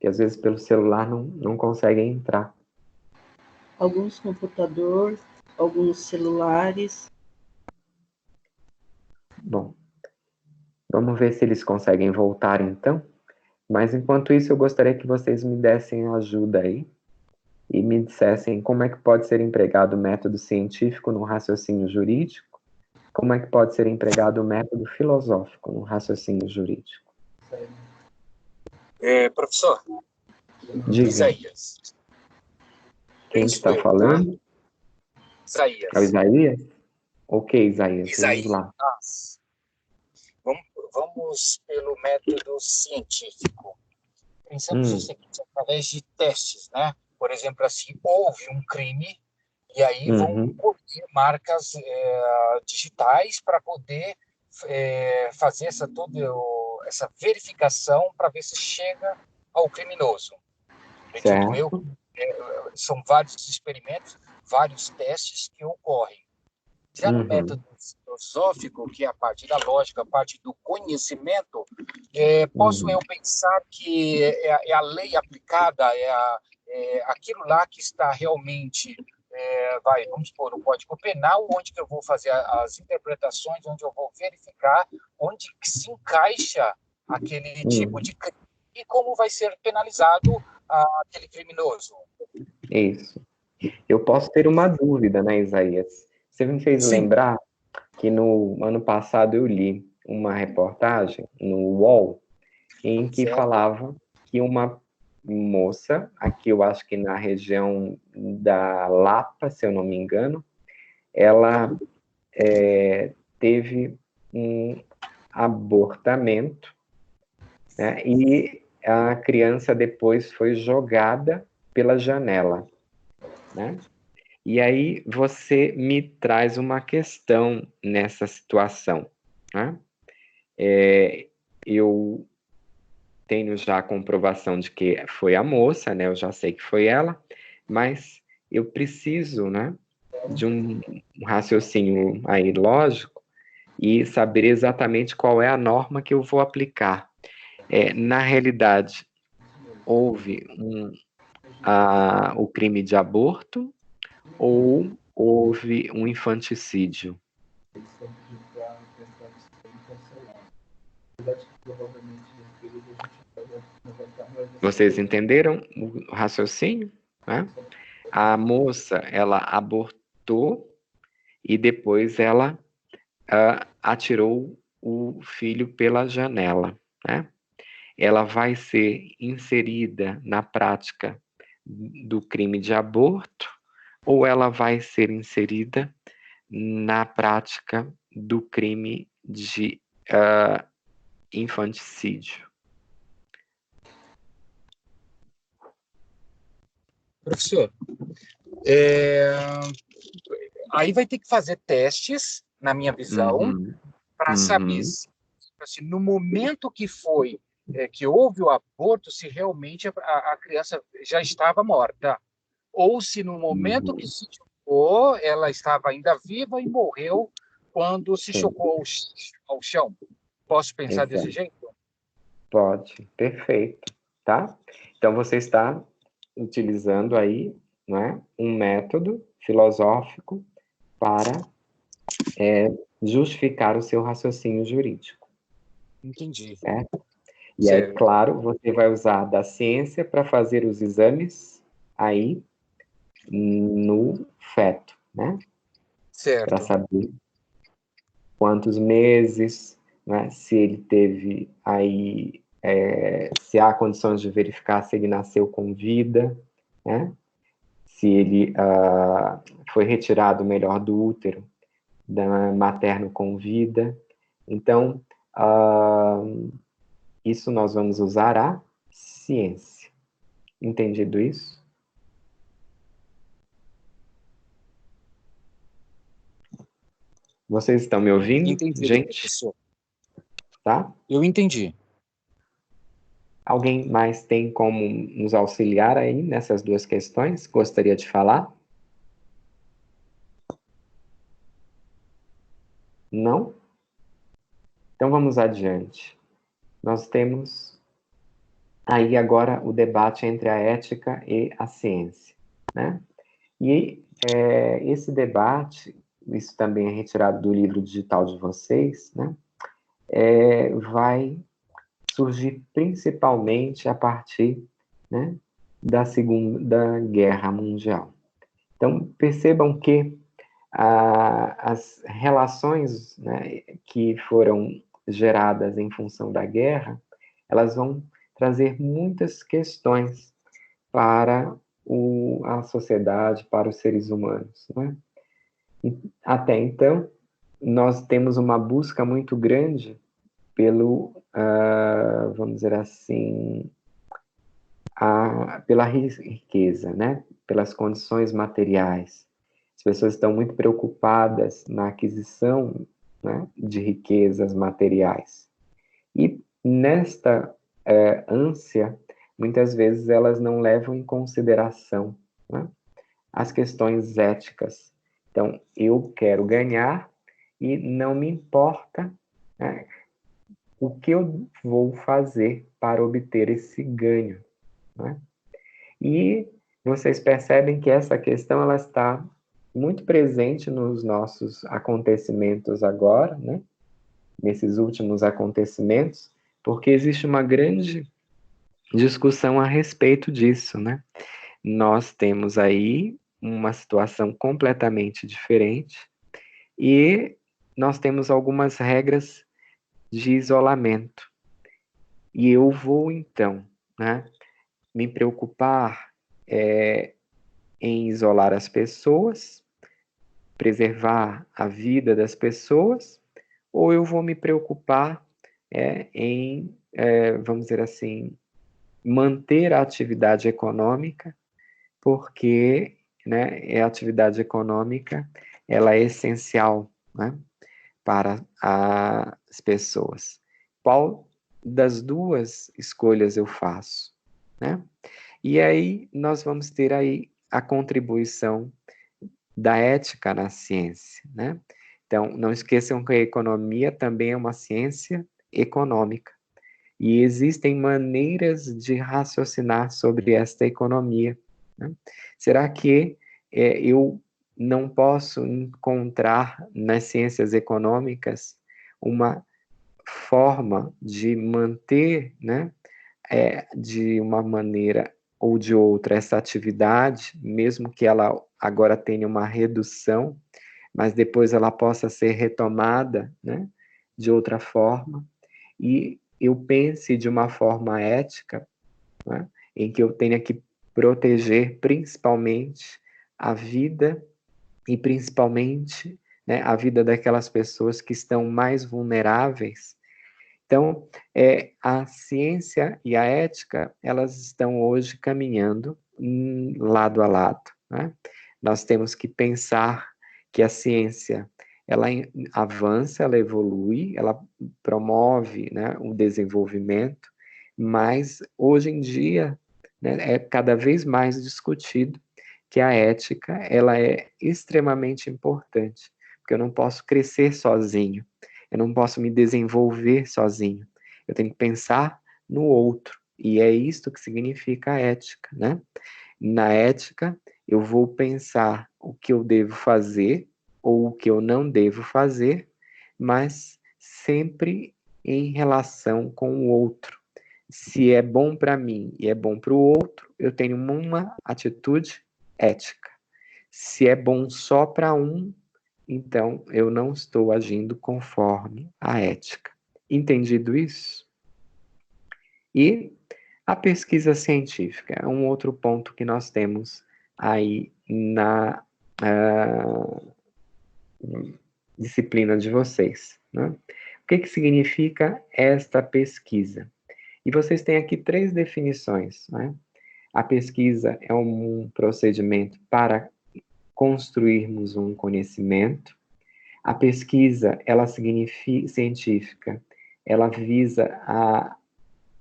Que às vezes pelo celular não conseguem entrar. Alguns computadores, alguns celulares. Bom, vamos ver se eles conseguem voltar então. Mas enquanto isso eu gostaria que vocês me dessem ajuda aí e me dissessem como é que pode ser empregado o método científico no raciocínio jurídico, como é que pode ser empregado o método filosófico no raciocínio jurídico. Professor, Diga. Isaías. Quem que está falando? Isaías. É o Isaías? Ok, Isaías, vamos lá. Vamos pelo método científico. Pensamos o seguinte, através de testes, né? Por exemplo, assim, houve um crime e aí vão colher marcas digitais para poder fazer essa verificação para ver se chega ao criminoso. Acredito eu, são vários experimentos, vários testes que ocorrem. Já no método filosófico, que é a parte da lógica, a parte do conhecimento, posso eu pensar que é a lei aplicada, é aquilo lá que está realmente, vamos supor, no Código Penal, onde que eu vou fazer as interpretações, onde eu vou verificar onde que se encaixa aquele tipo de crime e como vai ser penalizado aquele criminoso. Isso. Eu posso ter uma dúvida, né, Isaías? Você me fez lembrar que no ano passado eu li uma reportagem no UOL em que falava que uma moça, aqui eu acho que na região da Lapa, se eu não me engano, ela teve um abortamento, né, e a criança depois foi jogada pela janela, né? E aí você me traz uma questão nessa situação, né? Eu tenho já a comprovação de que foi a moça, né? Eu já sei que foi ela, mas eu preciso, né, de um raciocínio aí lógico e saber exatamente qual é a norma que eu vou aplicar. Na realidade, houve o crime de aborto ou houve um infanticídio? Vocês entenderam o raciocínio, né? A moça, ela abortou e depois ela atirou o filho pela janela, né? Ela vai ser inserida na prática do crime de aborto ou ela vai ser inserida na prática do crime de infanticídio? Professor, aí vai ter que fazer testes, na minha visão, para saber se no momento que foi que houve o aborto, se realmente a criança já estava morta, ou se no momento que se chocou, ela estava ainda viva e morreu quando se chocou ao chão. Posso pensar desse jeito? Pode, perfeito, tá? Então você está utilizando aí, né, um método filosófico para justificar o seu raciocínio jurídico. Entendi. Certo? E aí, claro, você vai usar da ciência para fazer os exames aí no feto, né? Certo. Para saber quantos meses, né? Se ele teve aí, se há condições de verificar se ele nasceu com vida, né? Se ele foi retirado melhor do útero materno com vida. Então, isso nós vamos usar a ciência. Entendido isso? Vocês estão me ouvindo, entendi, gente? professor. Tá? Eu entendi. Alguém mais tem como nos auxiliar aí nessas duas questões? Gostaria de falar? Não? Então vamos adiante. Nós temos aí agora o debate entre a ética e a ciência, né? E esse debate, isso também é retirado do livro digital de vocês, né? Vai surgir principalmente a partir, né, da Segunda Guerra Mundial. Então, percebam que as relações, né, que foram geradas em função da guerra, elas vão trazer muitas questões para a sociedade, para os seres humanos, né? Até então, nós temos uma busca muito grande pelo, vamos dizer assim, pela riqueza, né? Pelas condições materiais. As pessoas estão muito preocupadas na aquisição, né, de riquezas materiais. E nesta ânsia, muitas vezes elas não levam em consideração, né, as questões éticas. Então, eu quero ganhar e não me importa, né, o que eu vou fazer para obter esse ganho, né? E vocês percebem que essa questão ela está muito presente nos nossos acontecimentos agora, né? Nesses últimos acontecimentos, porque existe uma grande discussão a respeito disso, né? Nós temos aí uma situação completamente diferente e nós temos algumas regras de isolamento. E eu vou, então, né, me preocupar em isolar as pessoas, preservar a vida das pessoas, ou eu vou me preocupar em, vamos dizer assim, manter a atividade econômica, porque, né, a atividade econômica ela é essencial, né, para as pessoas. Qual das duas escolhas eu faço, né? E aí nós vamos ter aí a contribuição da ética na ciência, né? Então, não esqueçam que a economia também é uma ciência econômica. E existem maneiras de raciocinar sobre esta economia, né? Será que eu não posso encontrar nas ciências econômicas uma forma de manter, né, de uma maneira ou de outra essa atividade, mesmo que ela agora tenha uma redução, mas depois ela possa ser retomada, né, de outra forma, e eu pense de uma forma ética, né, em que eu tenha que proteger principalmente a vida e principalmente, né, a vida daquelas pessoas que estão mais vulneráveis. Então, a ciência e a ética, elas estão hoje caminhando lado a lado, né? Nós temos que pensar que a ciência, ela avança, ela evolui, ela promove, né, o desenvolvimento, mas hoje em dia, né, é cada vez mais discutido que a ética, ela é extremamente importante, porque eu não posso crescer sozinho, eu não posso me desenvolver sozinho. Eu tenho que pensar no outro. E é isto que significa a ética, né? Na ética, eu vou pensar o que eu devo fazer ou o que eu não devo fazer, mas sempre em relação com o outro. Se é bom para mim e é bom para o outro, eu tenho uma atitude ética. Se é bom só para um, então eu não estou agindo conforme a ética. Entendido isso? E a pesquisa científica é um outro ponto que nós temos aí na disciplina de vocês, né? O que significa esta pesquisa? E vocês têm aqui 3 definições, né? A pesquisa é um procedimento para construirmos um conhecimento. A pesquisa, ela significa científica, ela visa a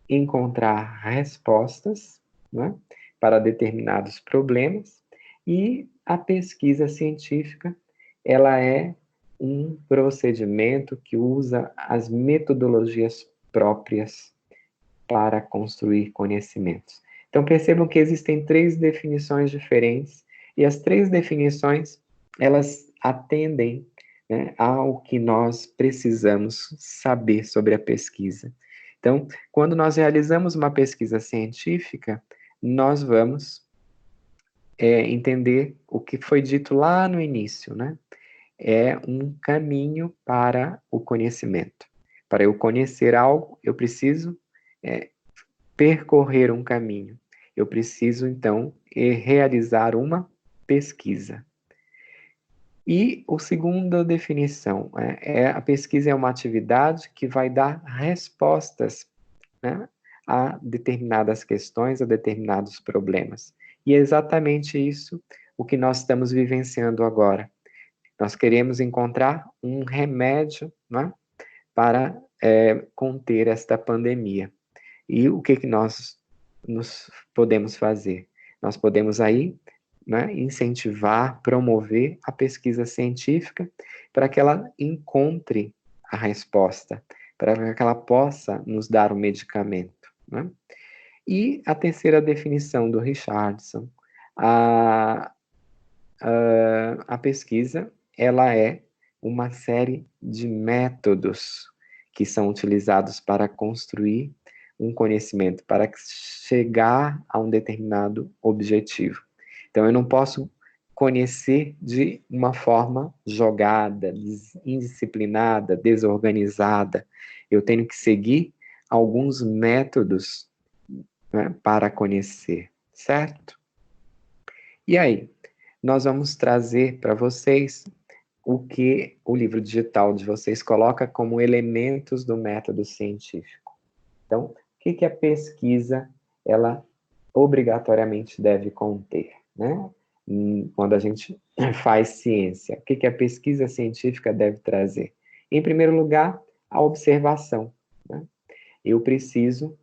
encontrar respostas, né, para determinados problemas, e a pesquisa científica, ela é um procedimento que usa as metodologias próprias para construir conhecimentos. Então percebam que existem 3 definições diferentes, e as 3 definições, elas atendem, né, ao que nós precisamos saber sobre a pesquisa. Então, quando nós realizamos uma pesquisa científica, nós vamos entender o que foi dito lá no início, né? É um caminho para o conhecimento. Para eu conhecer algo, eu preciso percorrer um caminho. Eu preciso, então, realizar uma pesquisa. E a segunda definição a pesquisa é uma atividade que vai dar respostas, né, a determinadas questões, a determinados problemas. E é exatamente isso o que nós estamos vivenciando agora. Nós queremos encontrar um remédio, né, para conter esta pandemia. E o que nós podemos fazer? Nós podemos aí, né, incentivar, promover a pesquisa científica para que ela encontre a resposta, para que ela possa nos dar o medicamento, né? E a terceira definição do Richardson, a pesquisa, ela é uma série de métodos que são utilizados para construir um conhecimento, para chegar a um determinado objetivo. Então, eu não posso conhecer de uma forma jogada, indisciplinada, desorganizada. Eu tenho que seguir alguns métodos, né, para conhecer, certo? E aí, nós vamos trazer para vocês o que o livro digital de vocês coloca como elementos do método científico. Então, o que a pesquisa, ela obrigatoriamente deve conter, né? Quando a gente faz ciência, o que a pesquisa científica deve trazer? Em primeiro lugar, a observação, né? Eu preciso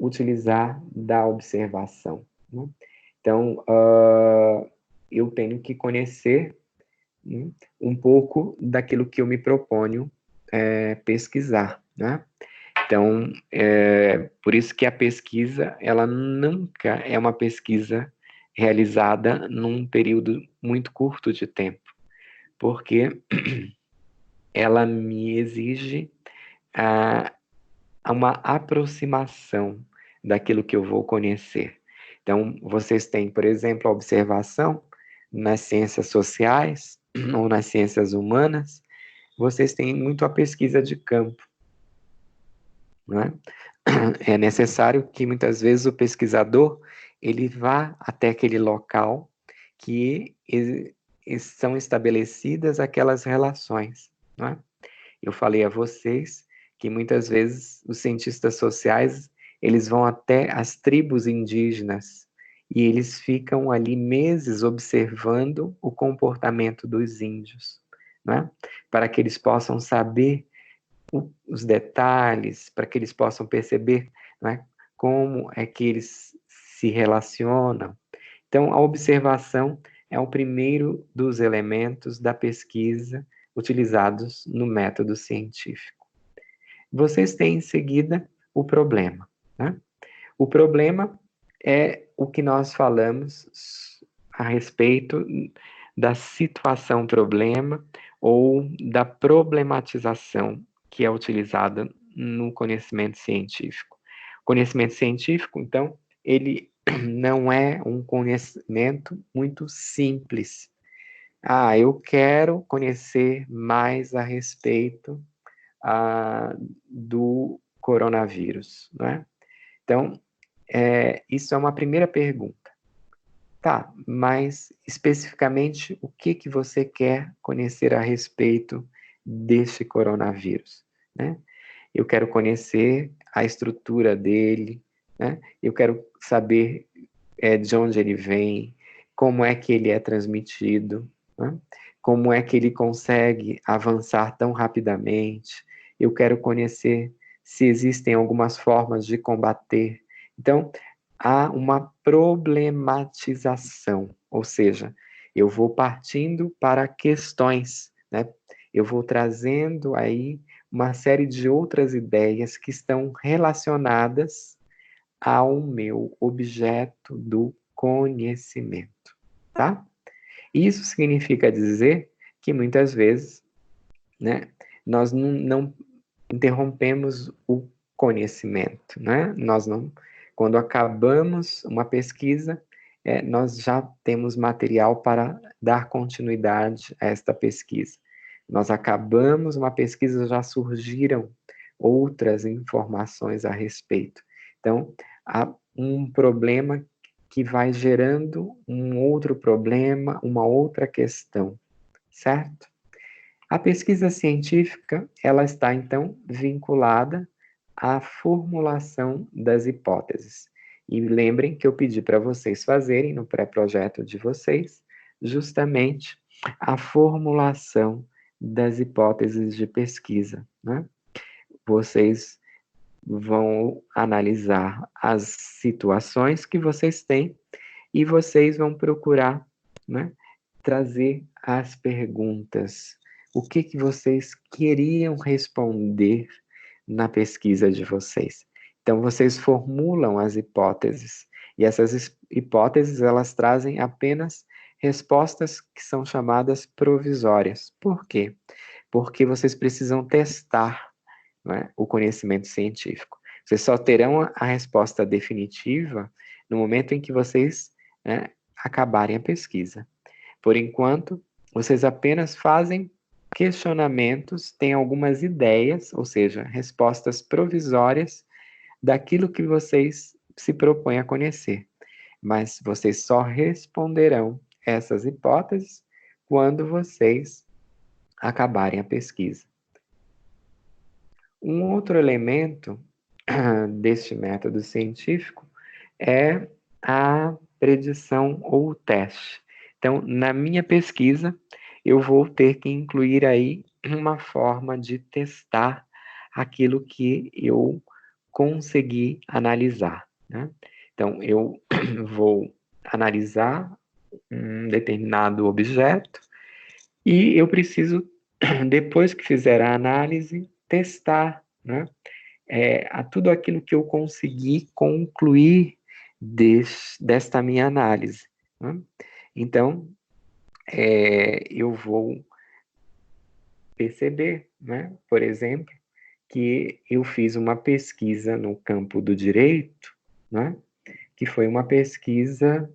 utilizar da observação, né? Então, eu tenho que conhecer um pouco daquilo que eu me proponho pesquisar, né? Então, por isso que a pesquisa, ela nunca é uma pesquisa realizada num período muito curto de tempo, porque ela me exige uma aproximação daquilo que eu vou conhecer. Então, vocês têm, por exemplo, a observação nas ciências sociais ou nas ciências humanas, vocês têm muito a pesquisa de campo, não é? É necessário que muitas vezes o pesquisador ele vá até aquele local que são estabelecidas aquelas relações, não é? Eu falei a vocês que muitas vezes os cientistas sociais eles vão até as tribos indígenas e eles ficam ali meses observando o comportamento dos índios, né? Para que eles possam saber os detalhes, para que eles possam perceber, né, como é que eles se relacionam. Então, a observação é o primeiro dos elementos da pesquisa utilizados no método científico. Vocês têm em seguida o problema, né? O problema é o que nós falamos a respeito da situação problema ou da problematização que é utilizada no conhecimento científico. O conhecimento científico, então, ele não é um conhecimento muito simples. Eu quero conhecer mais a respeito do coronavírus, não é? Então, isso é uma primeira pergunta. Tá, mas especificamente o que você quer conhecer a respeito desse coronavírus, né? Eu quero conhecer a estrutura dele, né? Eu quero saber de onde ele vem, como é que ele é transmitido, né? Como é que ele consegue avançar tão rapidamente. Eu quero conhecer se existem algumas formas de combater. Então, há uma problematização, ou seja, eu vou partindo para questões, né? Eu vou trazendo aí uma série de outras ideias que estão relacionadas ao meu objeto do conhecimento, tá? Isso significa dizer que muitas vezes, né, nós não interrompemos o conhecimento, né? Nós não, quando acabamos uma pesquisa, nós já temos material para dar continuidade a esta pesquisa. Nós acabamos uma pesquisa, já surgiram outras informações a respeito. Então, há um problema que vai gerando um outro problema, uma outra questão, certo? A pesquisa científica, ela está, então, vinculada à formulação das hipóteses. E lembrem que eu pedi para vocês fazerem no pré-projeto de vocês, justamente a formulação das hipóteses de pesquisa, né? Vocês vão analisar as situações que vocês têm e vocês vão procurar, né, trazer as perguntas. O que vocês queriam responder na pesquisa de vocês? Então, vocês formulam as hipóteses, e essas hipóteses, elas trazem apenas respostas que são chamadas provisórias. Por quê? Porque vocês precisam testar, né, o conhecimento científico. Vocês só terão a resposta definitiva no momento em que vocês, né, acabarem a pesquisa. Por enquanto, vocês apenas fazem questionamentos, têm algumas ideias, ou seja, respostas provisórias daquilo que vocês se propõem a conhecer. Mas vocês só responderão essas hipóteses quando vocês acabarem a pesquisa. Um outro elemento deste método científico é a predição ou o teste. Então, na minha pesquisa, eu vou ter que incluir aí uma forma de testar aquilo que eu consegui analisar, né? Então, eu vou analisar um determinado objeto e eu preciso, depois que fizer a análise, testar, né, a tudo aquilo que eu consegui concluir desta minha análise, né? Então, eu vou perceber, né, por exemplo, que eu fiz uma pesquisa no campo do direito, né, que foi uma pesquisa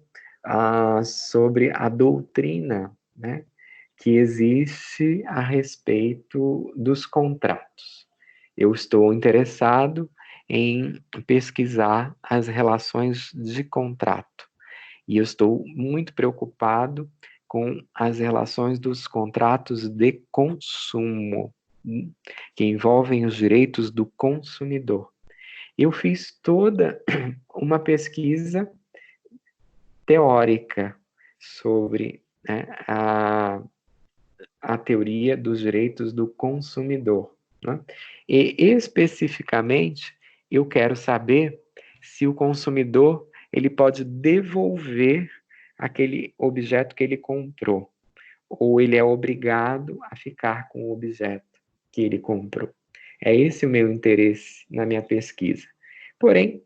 sobre a doutrina, né, que existe a respeito dos contratos. Eu estou interessado em pesquisar as relações de contrato. E eu estou muito preocupado com as relações dos contratos de consumo, que envolvem os direitos do consumidor. Eu fiz toda uma pesquisa teórica sobre, né, a teoria dos direitos do consumidor, né? E especificamente eu quero saber se o consumidor ele pode devolver aquele objeto que ele comprou, ou ele é obrigado a ficar com o objeto que ele comprou. É esse o meu interesse na minha pesquisa. Porém,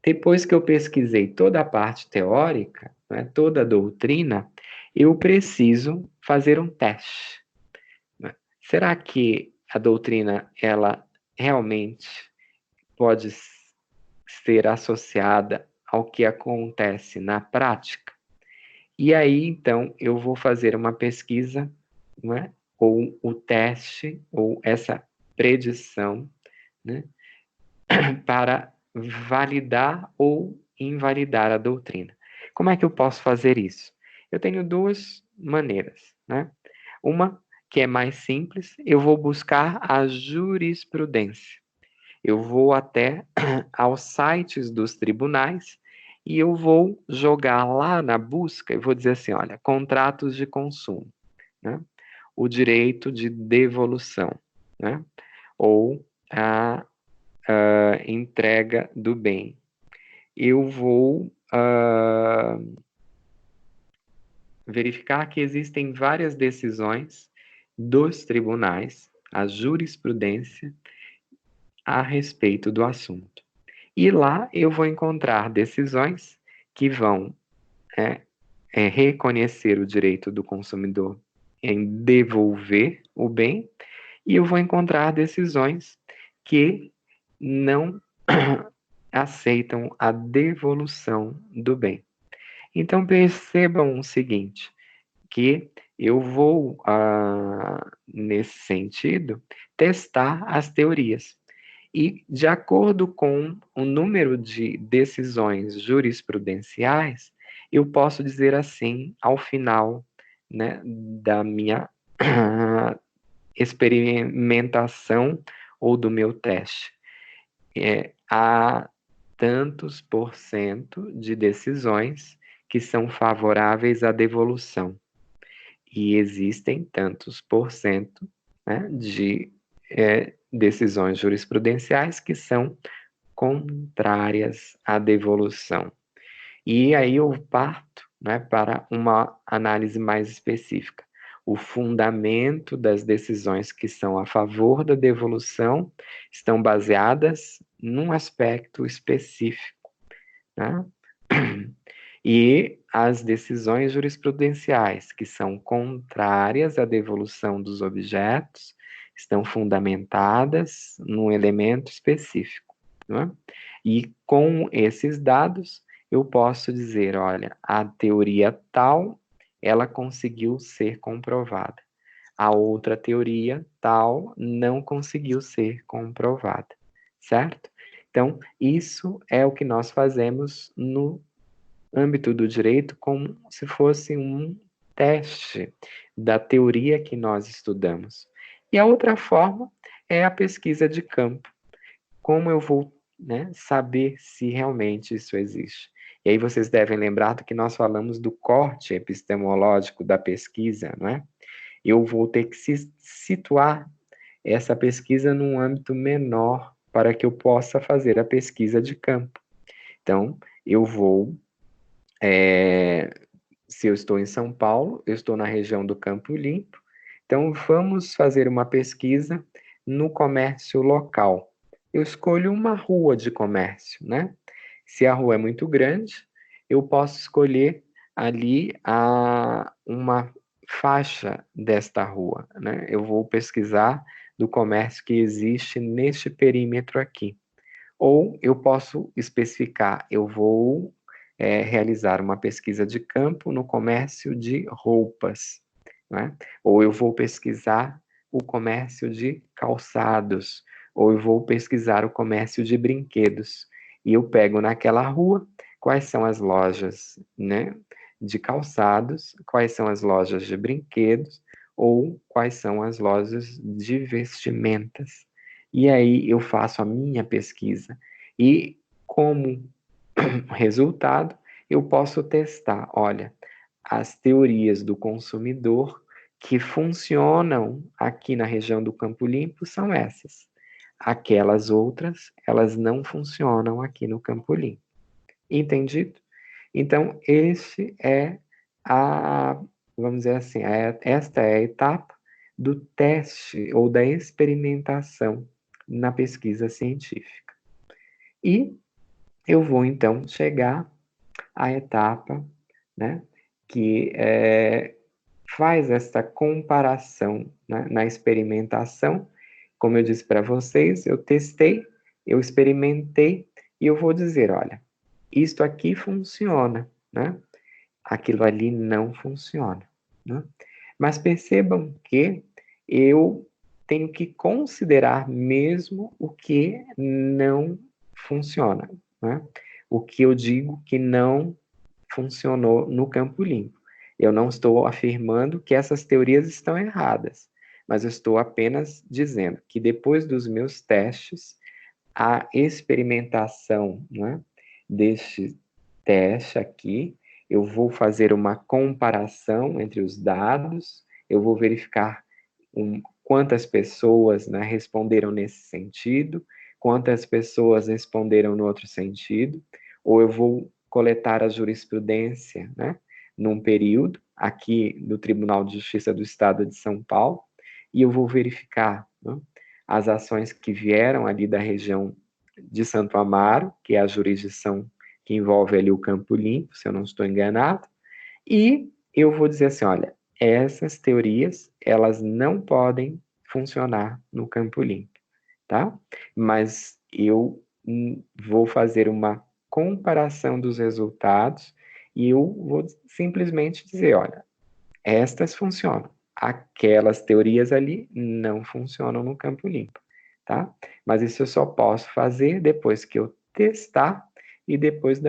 depois que eu pesquisei toda a parte teórica, né, toda a doutrina, eu preciso fazer um teste. Né? Será que a doutrina ela realmente pode ser associada ao que acontece na prática? E aí, então, eu vou fazer uma pesquisa, né, ou o teste, ou essa predição, né, para validar ou invalidar a doutrina. Como é que eu posso fazer isso? Eu tenho duas maneiras, né? Uma que é mais simples, eu vou buscar a jurisprudência. Eu vou até aos sites dos tribunais e eu vou jogar lá na busca e vou dizer assim, olha, contratos de consumo, né? O direito de devolução, né? Ou a entrega do bem. Eu vou verificar que existem várias decisões dos tribunais, a jurisprudência, a respeito do assunto. E lá eu vou encontrar decisões que vão reconhecer o direito do consumidor em devolver o bem, e eu vou encontrar decisões que não aceitam a devolução do bem. Então percebam o seguinte, que eu vou, nesse sentido, testar as teorias. E, de acordo com o número de decisões jurisprudenciais, eu posso dizer assim, ao final, né, da minha experimentação ou do meu teste. Há tantos por cento de decisões que são favoráveis à devolução. E existem tantos por cento, né, de decisões jurisprudenciais que são contrárias à devolução. E aí eu parto, né, para uma análise mais específica. O fundamento das decisões que são a favor da devolução estão baseadas num aspecto específico, né? E as decisões jurisprudenciais que são contrárias à devolução dos objetos estão fundamentadas num elemento específico, né? E com esses dados eu posso dizer, olha, a teoria tal, ela conseguiu ser comprovada. A outra teoria tal não conseguiu ser comprovada, certo? Então, isso é o que nós fazemos no âmbito do direito como se fosse um teste da teoria que nós estudamos. E a outra forma é a pesquisa de campo. Como eu vou, né, saber se realmente isso existe? E aí vocês devem lembrar do que nós falamos do corte epistemológico da pesquisa, não é? Eu vou ter que situar essa pesquisa num âmbito menor para que eu possa fazer a pesquisa de campo. Então, eu vou, se eu estou em São Paulo, eu estou na região do Campo Limpo, então vamos fazer uma pesquisa no comércio local. Eu escolho uma rua de comércio, né? Se a rua é muito grande, eu posso escolher ali uma faixa desta rua, né? Eu vou pesquisar do comércio que existe neste perímetro aqui. Ou eu posso especificar, eu vou realizar uma pesquisa de campo no comércio de roupas, né? Ou eu vou pesquisar o comércio de calçados, ou eu vou pesquisar o comércio de brinquedos. E eu pego naquela rua quais são as lojas, né, de calçados, quais são as lojas de brinquedos, ou quais são as lojas de vestimentas. E aí eu faço a minha pesquisa. E como resultado, eu posso testar, olha, as teorias do consumidor que funcionam aqui na região do Campo Limpo são essas. Aquelas outras, elas não funcionam aqui no Campo Limpo. Entendido? Então, vamos dizer assim, esta é a etapa do teste ou da experimentação na pesquisa científica. E eu vou, então, chegar à etapa, né, que faz essa comparação, né, na experimentação. Como eu disse para vocês, eu testei, eu experimentei, e eu vou dizer, olha, isto aqui funciona, né? Aquilo ali não funciona, né? Mas percebam que eu tenho que considerar mesmo o que não funciona, né? O que eu digo que não funcionou no Campo Limpo. Eu não estou afirmando que essas teorias estão erradas, mas eu estou apenas dizendo que depois dos meus testes, a experimentação, né, deste teste aqui, eu vou fazer uma comparação entre os dados, eu vou verificar quantas pessoas, né, responderam nesse sentido, quantas pessoas responderam no outro sentido, ou eu vou coletar a jurisprudência, né, num período, aqui do Tribunal de Justiça do Estado de São Paulo, e eu vou verificar, né, as ações que vieram ali da região de Santo Amaro, que é a jurisdição que envolve ali o Campo Limpo, se eu não estou enganado, e eu vou dizer assim, olha, essas teorias, elas não podem funcionar no Campo Limpo, tá? Mas eu vou fazer uma comparação dos resultados e eu vou simplesmente dizer, olha, estas funcionam, aquelas teorias ali não funcionam no Campo Limpo. tá? Mas isso eu só posso fazer depois que eu testar e depois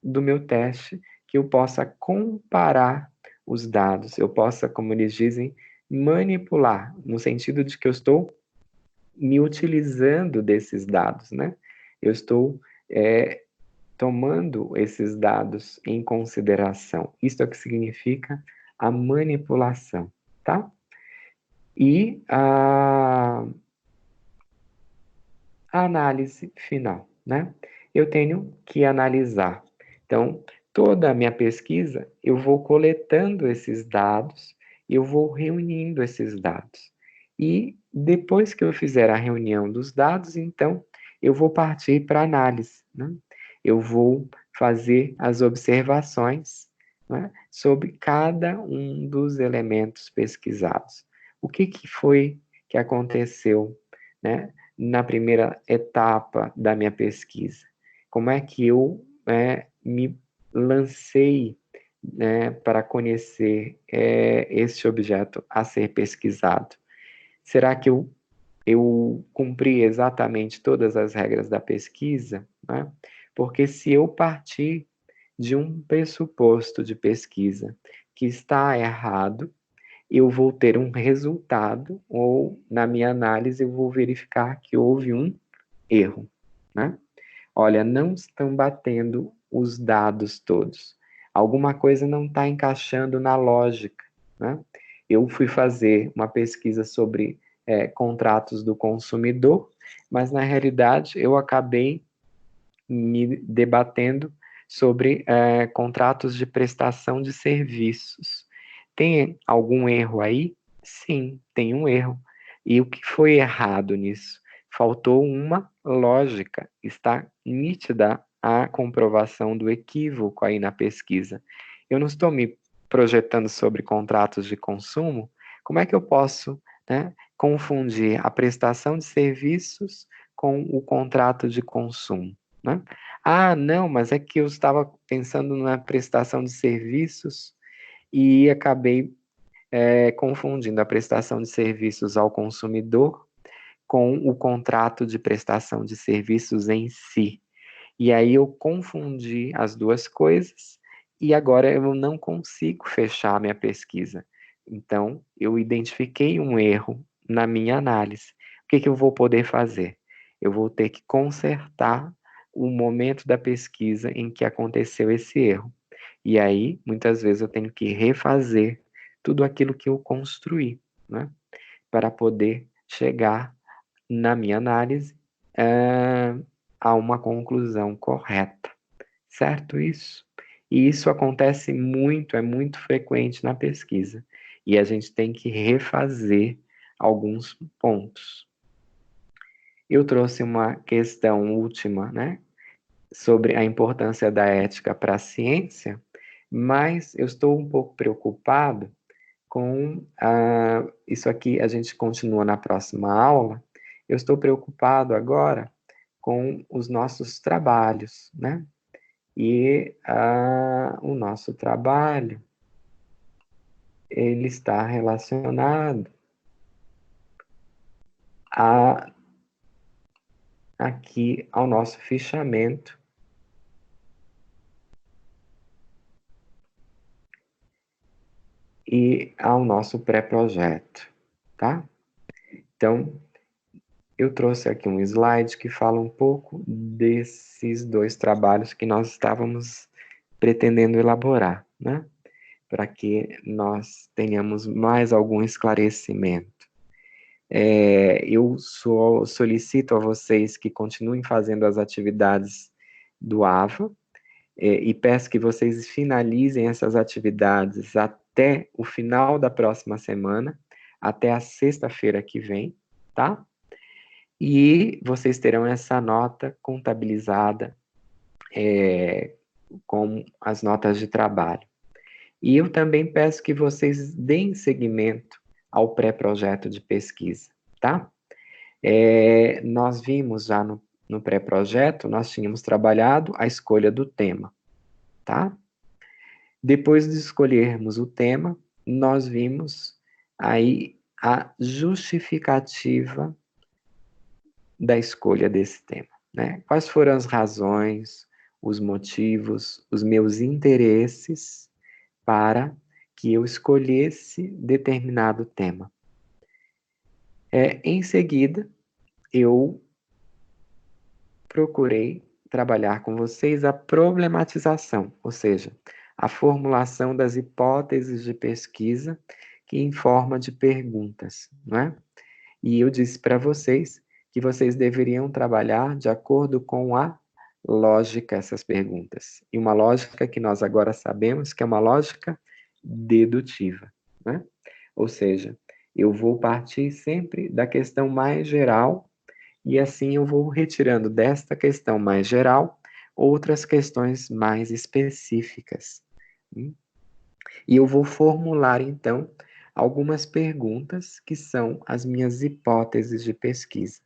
do meu teste, que eu possa comparar os dados, eu possa, como eles dizem, manipular, no sentido de que eu estou me utilizando desses dados, né? Eu estou tomando esses dados em consideração. Isso é o que significa a manipulação, tá? E a análise final, né? Eu tenho que analisar. Então, toda a minha pesquisa, eu vou coletando esses dados, eu vou reunindo esses dados. E depois que eu fizer a reunião dos dados, então, eu vou partir para a análise, né? Eu vou fazer as observações, né, sobre cada um dos elementos pesquisados. O que foi que aconteceu, né, na primeira etapa da minha pesquisa? Como é que eu me lancei, né, para conhecer esse objeto a ser pesquisado? Será que eu cumpri exatamente todas as regras da pesquisa? Né? Porque se eu partir de um pressuposto de pesquisa que está errado, eu vou ter um resultado, ou na minha análise eu vou verificar que houve um erro, né? Olha, não estão batendo os dados todos. Alguma coisa não está encaixando na lógica, né? Eu fui fazer uma pesquisa sobre contratos do consumidor, mas na realidade eu acabei me debatendo sobre contratos de prestação de serviços. Tem algum erro aí? Sim, tem um erro. E o que foi errado nisso? Faltou uma lógica. Está nítida a comprovação do equívoco aí na pesquisa. Eu não estou me projetando sobre contratos de consumo. Como é que eu posso, né, confundir a prestação de serviços com o contrato de consumo? Né? Ah, não, mas é que eu estava pensando na prestação de serviços e acabei confundindo a prestação de serviços ao consumidor com o contrato de prestação de serviços em si. E aí eu confundi as duas coisas e agora eu não consigo fechar a minha pesquisa. Então, eu identifiquei um erro na minha análise. O que eu vou poder fazer? Eu vou ter que consertar o momento da pesquisa em que aconteceu esse erro. E aí, muitas vezes, eu tenho que refazer tudo aquilo que eu construí, né? Para poder chegar na minha análise a uma conclusão correta. Certo isso? E isso acontece muito, é muito frequente na pesquisa. E a gente tem que refazer alguns pontos. Eu trouxe uma questão última, né, sobre a importância da ética para a ciência, mas eu estou um pouco preocupado com isso aqui, a gente continua na próxima aula. Eu estou preocupado agora com os nossos trabalhos, né? E o nosso trabalho, ele está relacionado aqui ao nosso fichamento e ao nosso pré-projeto, tá? Então, eu trouxe aqui um slide que fala um pouco desses dois trabalhos que nós estávamos pretendendo elaborar, né? Para que nós tenhamos mais algum esclarecimento. Eu solicito a vocês que continuem fazendo as atividades do AVA e peço que vocês finalizem essas atividades até o final da próxima semana, até a sexta-feira que vem, tá? E vocês terão essa nota contabilizada com as notas de trabalho. E eu também peço que vocês deem seguimento ao pré-projeto de pesquisa, tá? Nós vimos já no pré-projeto, nós tínhamos trabalhado a escolha do tema, tá? Depois de escolhermos o tema, nós vimos aí a justificativa da escolha desse tema, né? Quais foram as razões, os motivos, os meus interesses para que eu escolhesse determinado tema. Em seguida, eu procurei trabalhar com vocês a problematização, ou seja, a formulação das hipóteses de pesquisa que em forma de perguntas, não é? E eu disse para vocês que vocês deveriam trabalhar de acordo com a lógica essas perguntas. E uma lógica que nós agora sabemos que é uma lógica dedutiva, né? Ou seja, eu vou partir sempre da questão mais geral e assim eu vou retirando desta questão mais geral outras questões mais específicas. E eu vou formular, então, algumas perguntas que são as minhas hipóteses de pesquisa.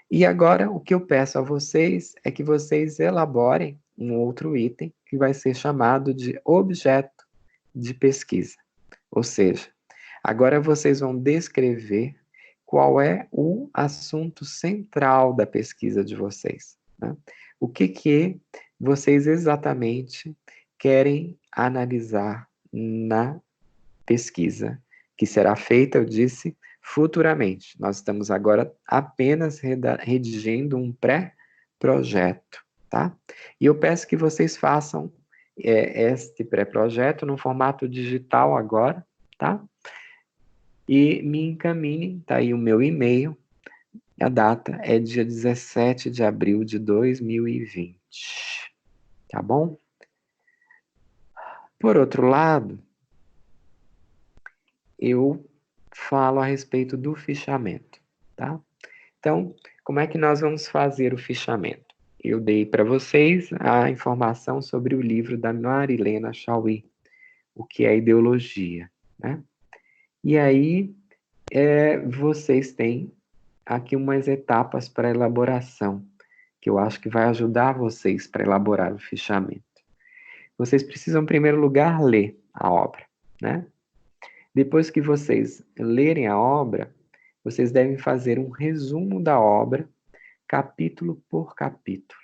E agora, o que eu peço a vocês é que vocês elaborem um outro item que vai ser chamado de objeto de pesquisa. Ou seja, agora vocês vão descrever qual é o assunto central da pesquisa de vocês, né? O que vocês exatamente querem analisar na pesquisa, que será feita, eu disse, futuramente. Nós estamos agora apenas redigindo um pré-projeto, tá? E eu peço que vocês façam este pré-projeto no formato digital agora, tá? E me encaminhem, tá aí o meu e-mail, a data é dia 17 de abril de 2020, tá bom? Por outro lado, eu falo a respeito do fichamento, tá? Então, como é que nós vamos fazer o fichamento? Eu dei para vocês a informação sobre o livro da Marilena Chauí, O que é Ideologia, né? E aí, vocês têm aqui umas etapas para elaboração, que eu acho que vai ajudar vocês para elaborar o fichamento. Vocês precisam, em primeiro lugar, ler a obra, né? Depois que vocês lerem a obra, vocês devem fazer um resumo da obra, capítulo por capítulo.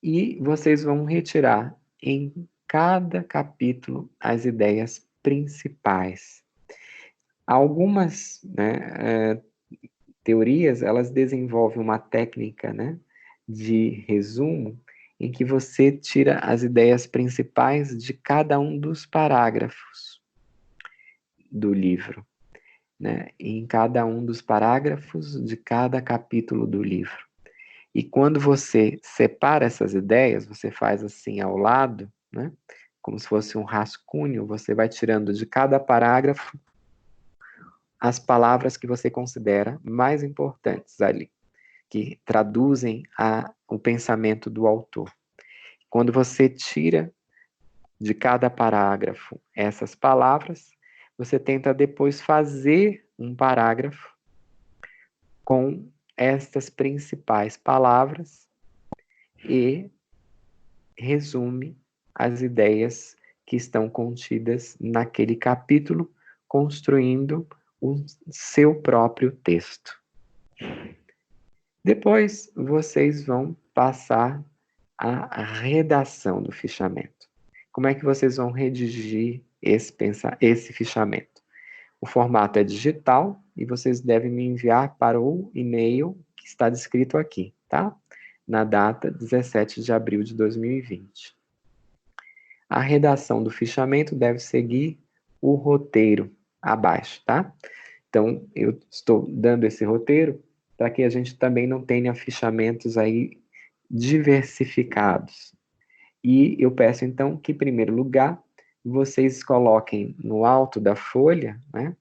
E vocês vão retirar em cada capítulo as ideias principais. Algumas, teorias, elas desenvolvem uma técnica, né, de resumo em que você tira as ideias principais de cada um dos parágrafos do livro, né, em cada um dos parágrafos de cada capítulo do livro. E quando você separa essas ideias, você faz assim ao lado, né, como se fosse um rascunho, você vai tirando de cada parágrafo as palavras que você considera mais importantes ali, que traduzem o pensamento do autor. Quando você tira de cada parágrafo essas palavras, você tenta depois fazer um parágrafo com estas principais palavras e resume as ideias que estão contidas naquele capítulo, construindo o seu próprio texto. Depois, vocês vão passar à redação do fichamento. Como é que vocês vão redigir esse fichamento? O formato é digital e vocês devem me enviar para o e-mail que está descrito aqui, tá? Na data 17 de abril de 2020. A redação do fichamento deve seguir o roteiro abaixo, tá? Então, eu estou dando esse roteiro para que a gente também não tenha fichamentos aí diversificados. E eu peço, então, que, em primeiro lugar, vocês coloquem no alto da folha, né,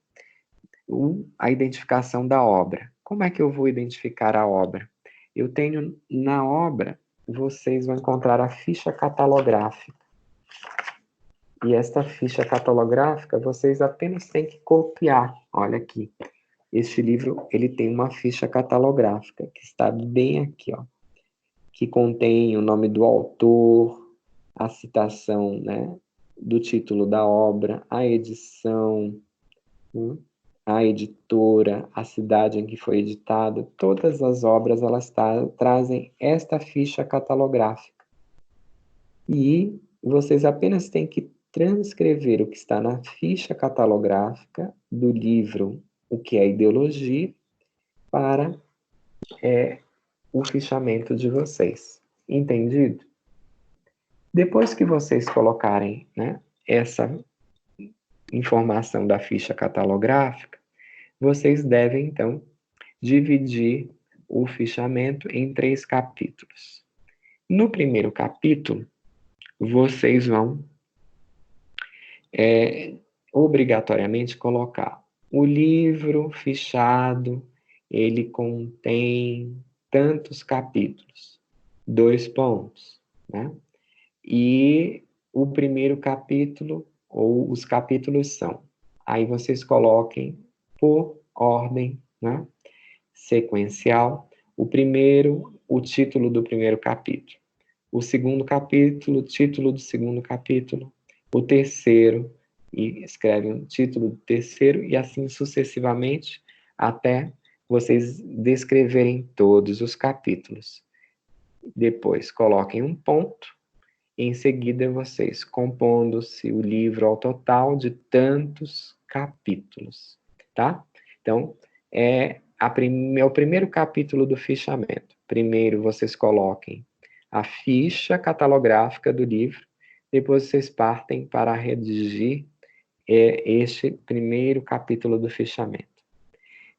a identificação da obra. Como é que eu vou identificar a obra? Eu tenho na obra, vocês vão encontrar a ficha catalográfica. E esta ficha catalográfica, vocês apenas têm que copiar. Olha aqui. Este livro, ele tem uma ficha catalográfica, que está bem aqui, ó, que contém o nome do autor, a citação, né, do título da obra, a edição, a editora, a cidade em que foi editada, todas as obras elas trazem esta ficha catalográfica. E vocês apenas têm que transcrever o que está na ficha catalográfica do livro O que é Ideologia para o fichamento de vocês. Entendido? Depois que vocês colocarem, né, essa informação da ficha catalográfica, vocês devem, então, dividir o fichamento em 3 capítulos. No primeiro capítulo, vocês vão obrigatoriamente colocar o livro fichado, ele contém tantos capítulos, 2 pontos, né? E o primeiro capítulo, ou os capítulos são, aí vocês coloquem por ordem, né, sequencial, o primeiro, o título do primeiro capítulo, o segundo capítulo, o título do segundo capítulo, o terceiro, e escrevem o título do terceiro, e assim sucessivamente, até vocês descreverem todos os capítulos. Depois, coloquem um ponto, em seguida vocês, compondo-se o livro ao total de tantos capítulos, tá? Então, é o primeiro capítulo do fichamento. Primeiro vocês coloquem a ficha catalográfica do livro, depois vocês partem para redigir este primeiro capítulo do fichamento.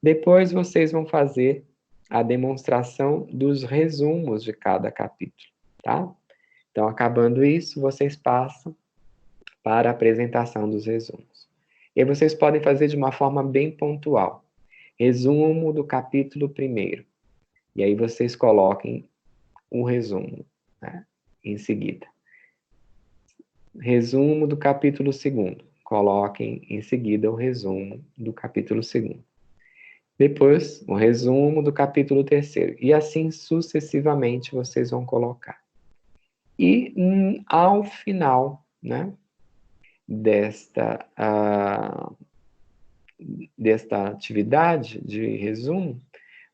Depois vocês vão fazer a demonstração dos resumos de cada capítulo, tá? Então, acabando isso, vocês passam para a apresentação dos resumos. E aí vocês podem fazer de uma forma bem pontual. Resumo do capítulo 1º. E aí vocês coloquem um resumo, né, em seguida. Resumo do capítulo 2º. Coloquem em seguida o resumo do capítulo 2º. Depois, o resumo do capítulo 3º. E assim sucessivamente vocês vão colocar. E ao final, né, desta atividade de resumo,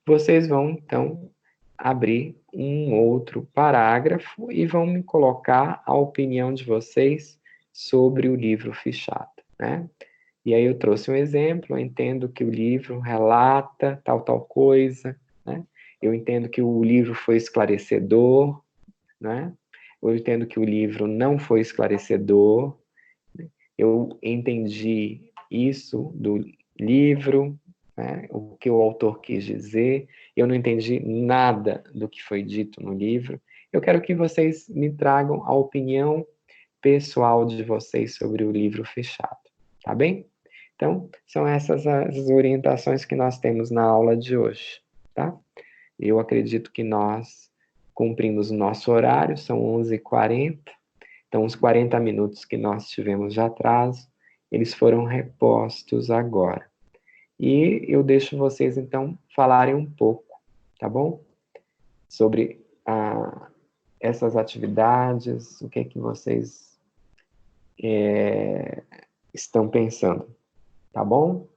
vocês vão, então, abrir um outro parágrafo e vão me colocar a opinião de vocês sobre o livro fichado, né? E aí eu trouxe um exemplo, eu entendo que o livro relata tal coisa, né? Eu entendo que o livro foi esclarecedor, né? Eu entendo que o livro não foi esclarecedor, eu entendi isso do livro, né, o que o autor quis dizer, eu não entendi nada do que foi dito no livro. Eu quero que vocês me tragam a opinião pessoal de vocês sobre o livro fechado, tá bem? Então, são essas as orientações que nós temos na aula de hoje, tá? Eu acredito que nós cumprimos o nosso horário, são 11h40, então os 40 minutos que nós tivemos de atraso, eles foram repostos agora. E eu deixo vocês, então, falarem um pouco, tá bom? Sobre essas atividades, o que é que vocês estão pensando, tá bom?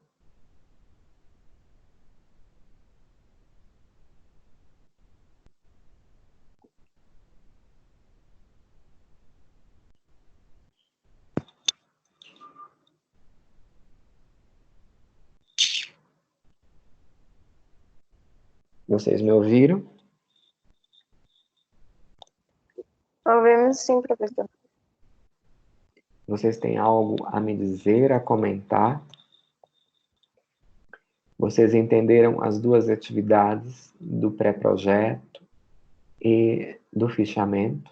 Vocês me ouviram? Ouvimos sim, professor. Vocês têm algo a me dizer, a comentar? Vocês entenderam as duas atividades do pré-projeto e do fichamento?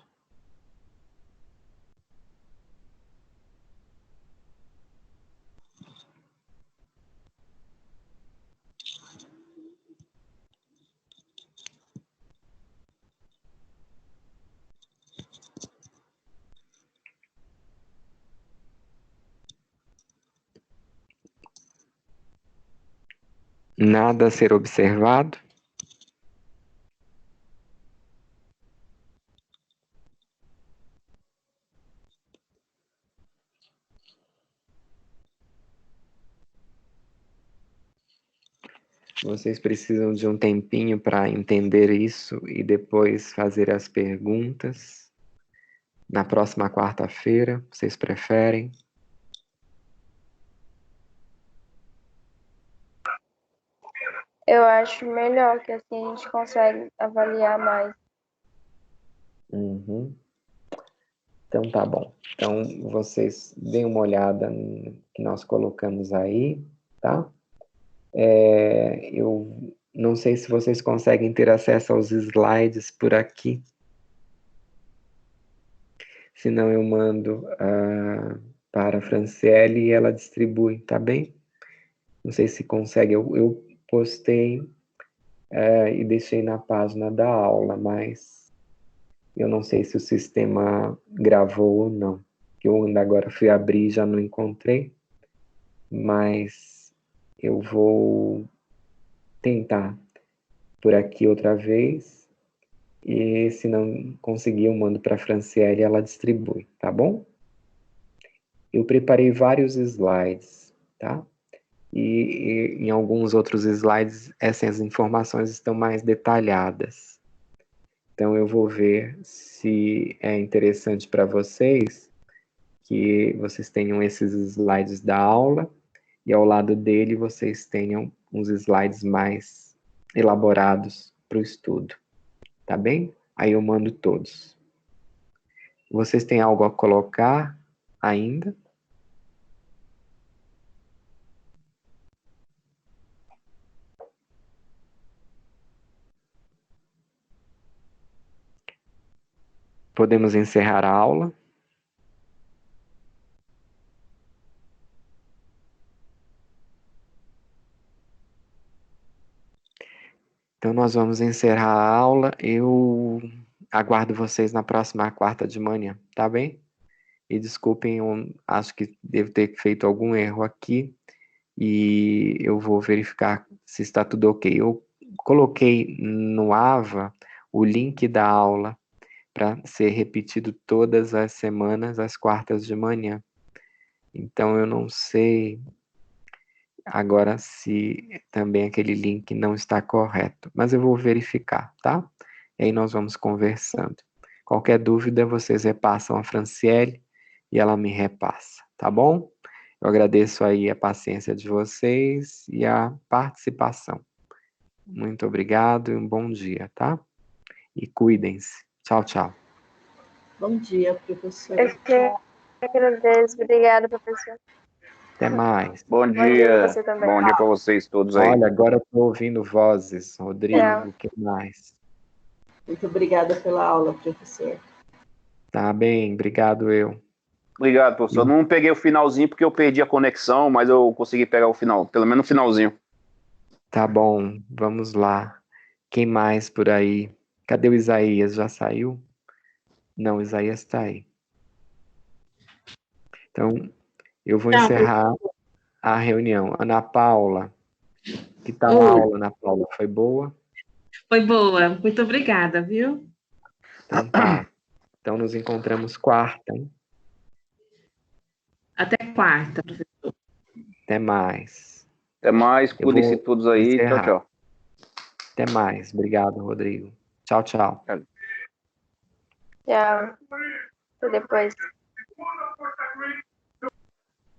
Nada a ser observado? Vocês precisam de um tempinho para entender isso e depois fazer as perguntas. Na próxima quarta-feira, vocês preferem? Eu acho melhor, que assim a gente consegue avaliar mais. Uhum. Então tá bom. Então vocês deem uma olhada no que nós colocamos aí, tá? Eu não sei se vocês conseguem ter acesso aos slides por aqui. Senão eu mando para a Franciele e ela distribui, tá bem? Não sei se consegue. Eu postei e deixei na página da aula, mas eu não sei se o sistema gravou ou não. Eu ainda agora fui abrir e já não encontrei, mas eu vou tentar por aqui outra vez e se não conseguir eu mando para a Franciele e ela distribui, tá bom? Eu preparei vários slides, tá? E em alguns outros slides essas informações estão mais detalhadas. Então eu vou ver se é interessante para vocês que vocês tenham esses slides da aula e ao lado dele vocês tenham uns slides mais elaborados para o estudo, tá bem? Aí eu mando todos. Vocês têm algo a colocar ainda? Podemos encerrar a aula? Então, nós vamos encerrar a aula. Eu aguardo vocês na próxima quarta de manhã, tá bem? E desculpem, eu acho que devo ter feito algum erro aqui e eu vou verificar se está tudo ok. Eu coloquei no AVA o link da aula para ser repetido todas as semanas, às quartas de manhã. Então, eu não sei agora se também aquele link não está correto, mas eu vou verificar, tá? E aí nós vamos conversando. Qualquer dúvida, vocês repassam a Franciele e ela me repassa, tá bom? Eu agradeço aí a paciência de vocês e a participação. Muito obrigado e um bom dia, tá? E cuidem-se. Tchau, tchau. Bom dia, professor. Eu que agradeço. Obrigada, professor. Até mais. Bom Bom dia dia. pra você também. Bom dia para vocês todos aí. Olha, agora eu estou ouvindo vozes. Rodrigo, o que mais? Muito obrigada pela aula, professor. Tá bem, obrigado eu. Obrigado, professor. Não peguei o finalzinho porque eu perdi a conexão, mas eu consegui pegar o final, pelo menos o finalzinho. Tá bom, vamos lá. Quem mais por aí? Cadê o Isaías? Já saiu? Não, o Isaías está aí. Então, eu vou encerrar a reunião. Ana Paula, que tal a aula, Ana Paula? Foi boa? Foi boa, muito obrigada, viu? Então tá. Então nos encontramos quarta, hein? Até quarta, professor. Até mais. Até mais, cuidem-se todos aí. encerrar. Tchau, tchau. Até mais. Obrigado, Rodrigo. Tchau, tchau. Tchau. Até depois.